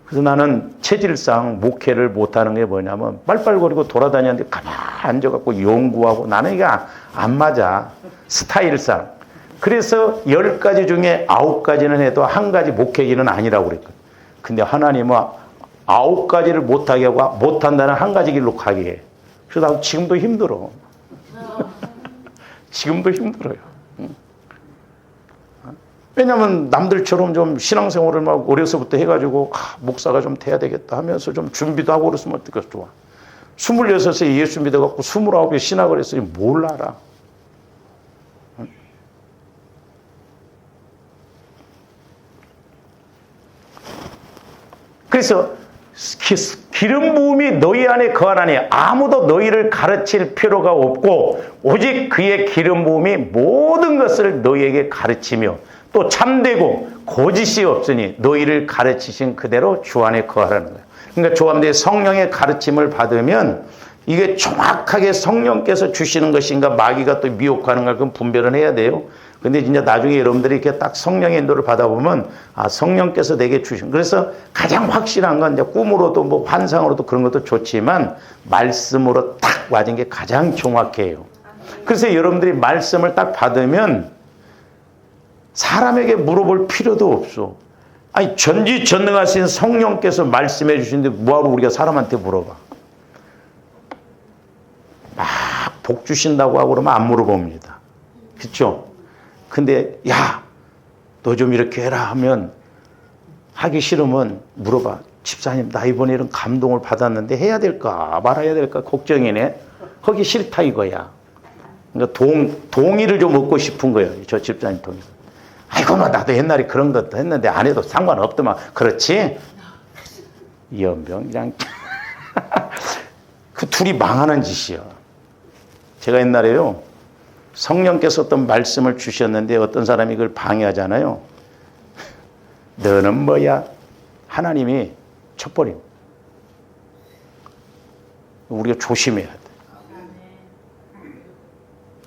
그래서 나는 체질상 목회를 못하는 게 뭐냐면 빨빨거리고 돌아다녔는데 가만히 앉아갖고 연구하고 나는 이게 안 맞아. 스타일상. 그래서 10가지 중에 9가지는 해도 한 가지 목회기는 아니라고 그랬거든. 근데 하나님은 9가지를 못하게 하고 못한다는 한 가지 길로 가게 해. 그래서 나도 지금도 힘들어. 지금도 힘들어요. 왜냐하면 남들처럼 좀 신앙생활을 막 어려서부터 해가지고 목사가 좀 돼야 되겠다 하면서 좀 준비도 하고 그랬으면 어떻게 좋아. 26에 예수 믿어갖고 29에 신학을 했으니 뭘 알아. 그래서 기름 부음이 너희 안에 거하나니 아무도 너희를 가르칠 필요가 없고 오직 그의 기름 부음이 모든 것을 너희에게 가르치며 또 참되고 거짓이 없으니 너희를 가르치신 그대로 주 안에 거하라는 거예요. 그러니까 조함대 성령의 가르침을 받으면 이게 정확하게 성령께서 주시는 것인가 마귀가 또 미혹하는 걸 분별은 해야 돼요. 근데 진짜 나중에 여러분들이 이렇게 딱 성령의 인도를 받아보면 성령께서 내게 주신. 그래서 가장 확실한 건 이제 꿈으로도 뭐 환상으로도 그런 것도 좋지만 말씀으로 딱 와진 게 가장 정확해요. 그래서 여러분들이 말씀을 딱 받으면 사람에게 물어볼 필요도 없어. 아니 전지전능하신 성령께서 말씀해 주시는데 뭐하러 우리가 사람한테 물어봐. 막 복 주신다고 하고 그러면 안 물어봅니다. 그렇죠? 근데 야, 너 좀 이렇게 해라 하면 하기 싫으면 물어봐. 집사님 나 이번에 이런 감동을 받았는데 해야 될까 말아야 될까 걱정이네. 하기 싫다 이거야. 그러니까 동의를 좀 얻고 싶은 거예요. 저 집사님 통해서. 아이고 뭐 나도 옛날에 그런 것도 했는데 안 해도 상관없더만. 그렇지? 연병이랑 그 둘이 망하는 짓이야. 제가 옛날에요 성령께서 어떤 말씀을 주셨는데 어떤 사람이 그걸 방해하잖아요. 너는 뭐야? 하나님이 쳐버림. 우리가 조심해야 돼.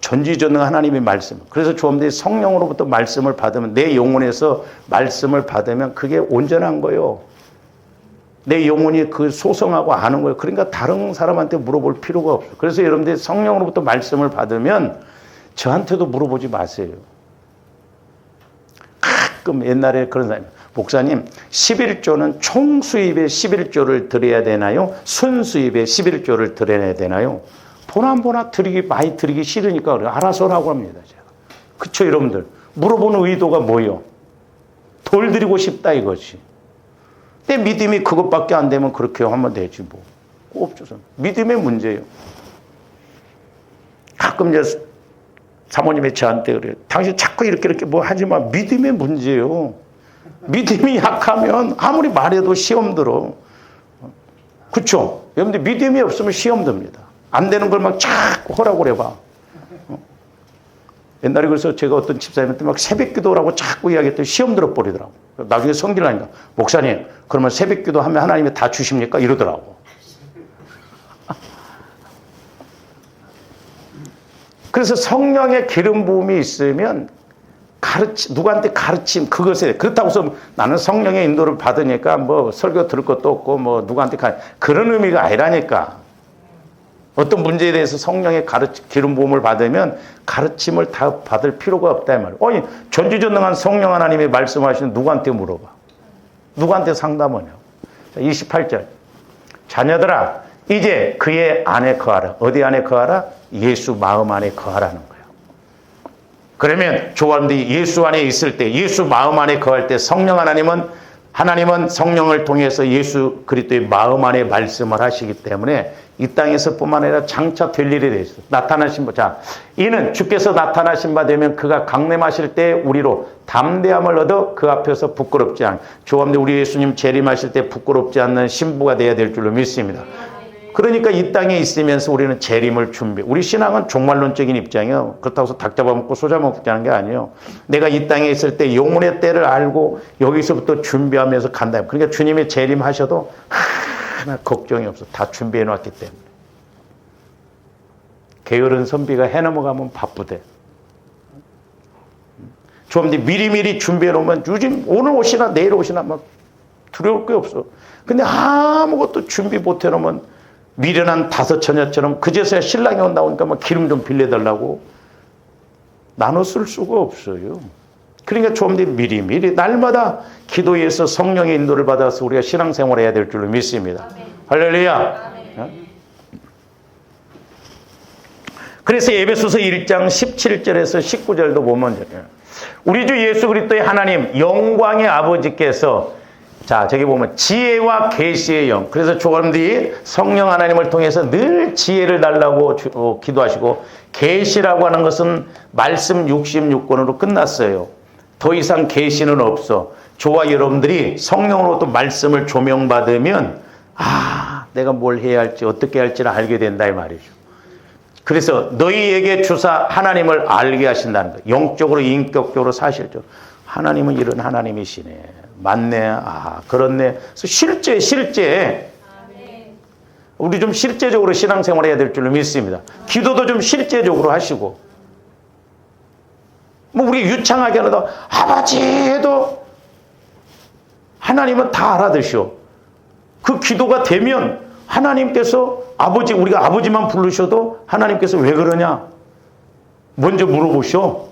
전지전능 하나님의 말씀. 그래서 조험들이 성령으로부터 말씀을 받으면, 내 영혼에서 말씀을 받으면 그게 온전한 거예요. 내 영혼이 그 소성하고 아는 거예요. 그러니까 다른 사람한테 물어볼 필요가 없어요. 그래서 여러분들이 성령으로부터 말씀을 받으면 저한테도 물어보지 마세요. 가끔 옛날에 그런 사람이, 목사님 11조는 총 수입의 11조를 드려야 되나요? 순수입의 11조를 드려야 되나요? 보나 많이 드리기 싫으니까 알아서 하라고 합니다. 제가. 그쵸, 여러분들? 물어보는 의도가 뭐예요? 덜 드리고 싶다 이거지. 내 믿음이 그것밖에 안 되면 그렇게 하면 되지 뭐. 없죠. 믿음의 문제예요. 가끔 이제 사모님이 저한테 그래요. 당신 자꾸 이렇게 뭐 하지 마. 믿음의 문제예요. 믿음이 약하면 아무리 말해도 시험 들어. 그쵸? 여러분들 믿음이 없으면 시험 듭니다. 안 되는 걸 막 자꾸 허락을 해봐. 옛날에 그래서 제가 어떤 집사님한테 막 새벽 기도라고 자꾸 이야기했더니 시험 들어버리더라고. 나중에 성기를 하니까, 목사님, 그러면 새벽 기도 하면 하나님이 다 주십니까? 이러더라고. 그래서 성령의 기름 부음이 있으면 누구한테 가르침, 그것에, 그렇다고 해서 나는 성령의 인도를 받으니까 뭐 설교 들을 것도 없고 뭐 누구한테 그런 의미가 아니라니까. 어떤 문제에 대해서 성령의 기름 부음을 받으면 가르침을 다 받을 필요가 없다 이 말이에요. 아니, 전지전능한 성령 하나님이 말씀하시는 누구한테 물어봐? 누구한테 상담하냐고. 28절. 자녀들아, 이제 그의 안에 거하라. 어디 안에 거하라? 예수 마음 안에 거하라는 거예요. 그러면 조원들이 예수 안에 있을 때, 예수 마음 안에 거할 때 성령 하나님은 성령을 통해서 예수 그리스도의 마음 안에 말씀을 하시기 때문에 이 땅에서뿐만 아니라 장차 될 일에 대해서 나타나신 바. 자, 이는 주께서 나타나신 바 되면 그가 강림하실 때 우리로 담대함을 얻어 그 앞에서 부끄럽지 않은, 조합대 우리 예수님 재림하실 때 부끄럽지 않는 신부가 되어야 될 줄로 믿습니다. 그러니까 이 땅에 있으면서 우리는 재림을 우리 신앙은 종말론적인 입장이에요. 그렇다고 해서 닭 잡아먹고 소 잡아먹자는 게 아니에요. 내가 이 땅에 있을 때 영혼의 때를 알고 여기서부터 준비하면서 간다. 그러니까 주님이 재림하셔도 하나 걱정이 없어. 다 준비해 놨기 때문에. 게으른 선비가 해 넘어가면 바쁘대. 좀 더 미리미리 준비해 놓으면 요즘 오늘 오시나 내일 오시나 막 두려울 게 없어. 근데 아무것도 준비 못 해놓으면 미련한 다섯 처녀처럼 그제서야 신랑이 온다고 하니까 막 기름 좀 빌려달라고 나눠 쓸 수가 없어요. 그러니까 좀 더 미리미리 날마다 기도에서 성령의 인도를 받아서 우리가 신앙생활을 해야 될 줄로 믿습니다. 아멘. 할렐루야. 아멘. 그래서 에베소서 1장 17절에서 19절도 보면 우리 주 예수 그리스도의 하나님 영광의 아버지께서, 자, 저기 보면 지혜와 계시의 영. 그래서 조원들이 성령 하나님을 통해서 늘 지혜를 달라고 기도하시고, 계시라고 하는 것은 말씀 66권으로 끝났어요. 더 이상 계시는 없어. 저와 여러분들이 성령으로부터 말씀을 조명받으면 내가 뭘 해야 할지 어떻게 할지를 알게 된다 이 말이죠. 그래서 너희에게 주사 하나님을 알게 하신다는 거예요. 영적으로, 인격적으로, 사실적으로. 하나님은 이런 하나님이시네. 맞네. 그렇네. 그래서 실제 우리 좀 실제적으로 신앙생활 해야 될 줄로 믿습니다. 기도도 좀 실제적으로 하시고, 뭐 우리 유창하게 하나도 아버지 해도 하나님은 다 알아드셔. 그 기도가 되면 하나님께서 우리가 아버지만 부르셔도 하나님께서 왜 그러냐 먼저 물어보셔.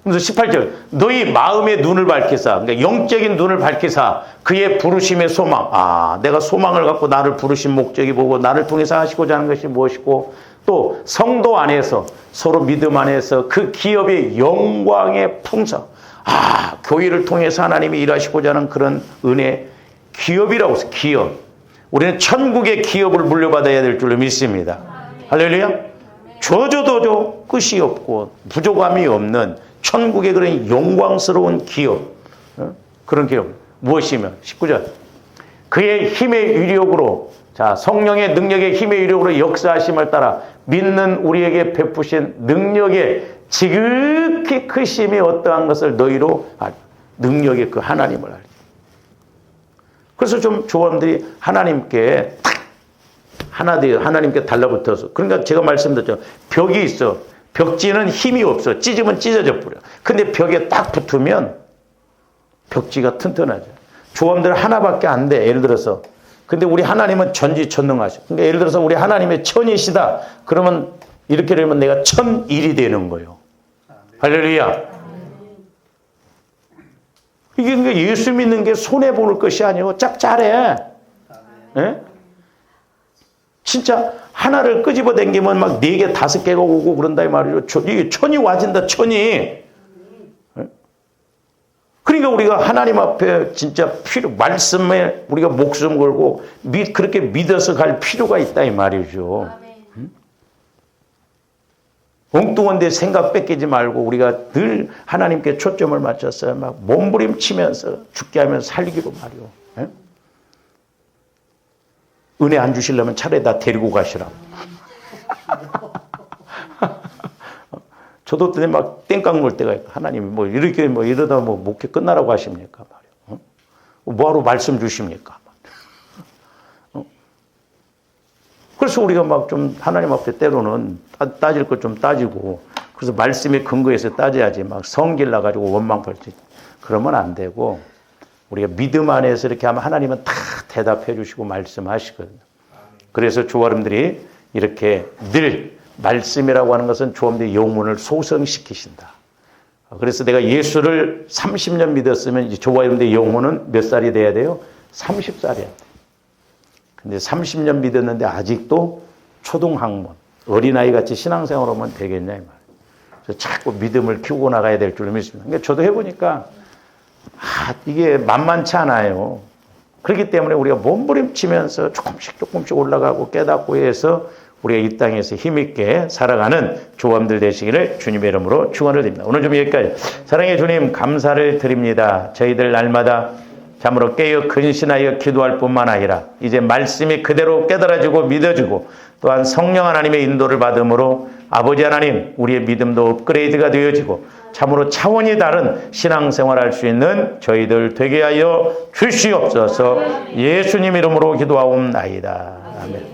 그래서 18절 너희 마음의 눈을 밝히사, 그러니까 영적인 눈을 밝히사 그의 부르심의 소망. 내가 소망을 갖고 나를 부르신 목적이 뭐고 나를 통해서 하시고자 하는 것이 무엇이고, 또 성도 안에서 서로 믿음 안에서 그 기업의 영광의 풍성. 교회를 통해서 하나님이 일하시고자 하는 그런 은혜, 기업이라고 해서 기업. 우리는 천국의 기업을 물려받아야 될 줄로 믿습니다. 할렐루야. 저조도조 끝이 없고 부족함이 없는 천국의 그런 영광스러운 기업. 그런 기업. 무엇이며? 19절. 그의 힘의 위력으로 자, 성령의 능력의 힘의 이력으로 역사하심을 따라 믿는 우리에게 베푸신 능력의 지극히 크심이 어떠한 것을 너희로 알. 능력의 그 하나님을 알지. 그래서 좀 조원들이 하나님께 탁 하나 되어 하나님께 달라붙어서, 그러니까 제가 말씀드렸죠. 벽이 있어. 벽지는 힘이 없어. 찢으면 찢어져 버려. 근데 벽에 딱 붙으면 벽지가 튼튼하죠. 조원들 하나밖에 안 돼. 예를 들어서. 근데 우리 하나님은 전지전능하셔. 그러니까 예를 들어서 우리 하나님의 천이시다. 그러면 이렇게 되면 내가 천일이 되는 거예요. 할렐루야. 이게 그러니까 예수 믿는 게 손해보는 것이 아니고 짭짤해. 예? 진짜 하나를 끄집어 당기면 막 4개, 5개가 오고 그런다 이 말이죠. 이게 천이 와진다, 천이. 예? 그러니까 우리가 하나님 앞에 진짜 말씀에 우리가 목숨 걸고 그렇게 믿어서 갈 필요가 있다 이 말이죠. 엉뚱한 데 생각 뺏기지 말고 우리가 늘 하나님께 초점을 맞춰서 막 몸부림치면서 죽게 하면서 살기로 말이요. 예? 은혜 안 주시려면 차라리 나 데리고 가시라. 저도 그때 막 땡깡 놀 때가 있고, 하나님이 뭐 이렇게 뭐 이러다 뭐 목회 끝나라고 하십니까? 말이요. 뭐하러 말씀 주십니까? 그래서 우리가 막 좀 하나님 앞에 때로는 따질 것 좀 따지고, 그래서 말씀의 근거에서 따져야지 막 성질 나가지고 원망팔지 그러면 안 되고, 우리가 믿음 안에서 이렇게 하면 하나님은 다 대답해 주시고 말씀하시거든요. 그래서 조아름들이 이렇게 늘 말씀이라고 하는 것은 조아름들의 영혼을 소성시키신다. 그래서 내가 예수를 30년 믿었으면 조아름들의 영혼은 몇 살이 돼야 돼요? 30살이야 돼. 근데 30년 믿었는데 아직도 초등학문, 어린아이 같이 신앙생활 하면 되겠냐 이 말이에요. 그래서 자꾸 믿음을 키우고 나가야 될 줄 믿습니다. 그러니까 저도 해보니까 이게 만만치 않아요. 그렇기 때문에 우리가 몸부림치면서 조금씩 올라가고 깨닫고 해서 우리가 이 땅에서 힘있게 살아가는 조함들 되시기를 주님의 이름으로 축원을 드립니다. 오늘 좀 여기까지. 사랑의 주님 감사를 드립니다. 저희들 날마다 참으로 깨어 근신하여 기도할 뿐만 아니라 이제 말씀이 그대로 깨달아지고 믿어지고 또한 성령 하나님의 인도를 받음으로 아버지 하나님 우리의 믿음도 업그레이드가 되어지고 참으로 차원이 다른 신앙생활할 수 있는 저희들 되게 하여 주시옵소서. 예수님 이름으로 기도하옵나이다. 아멘.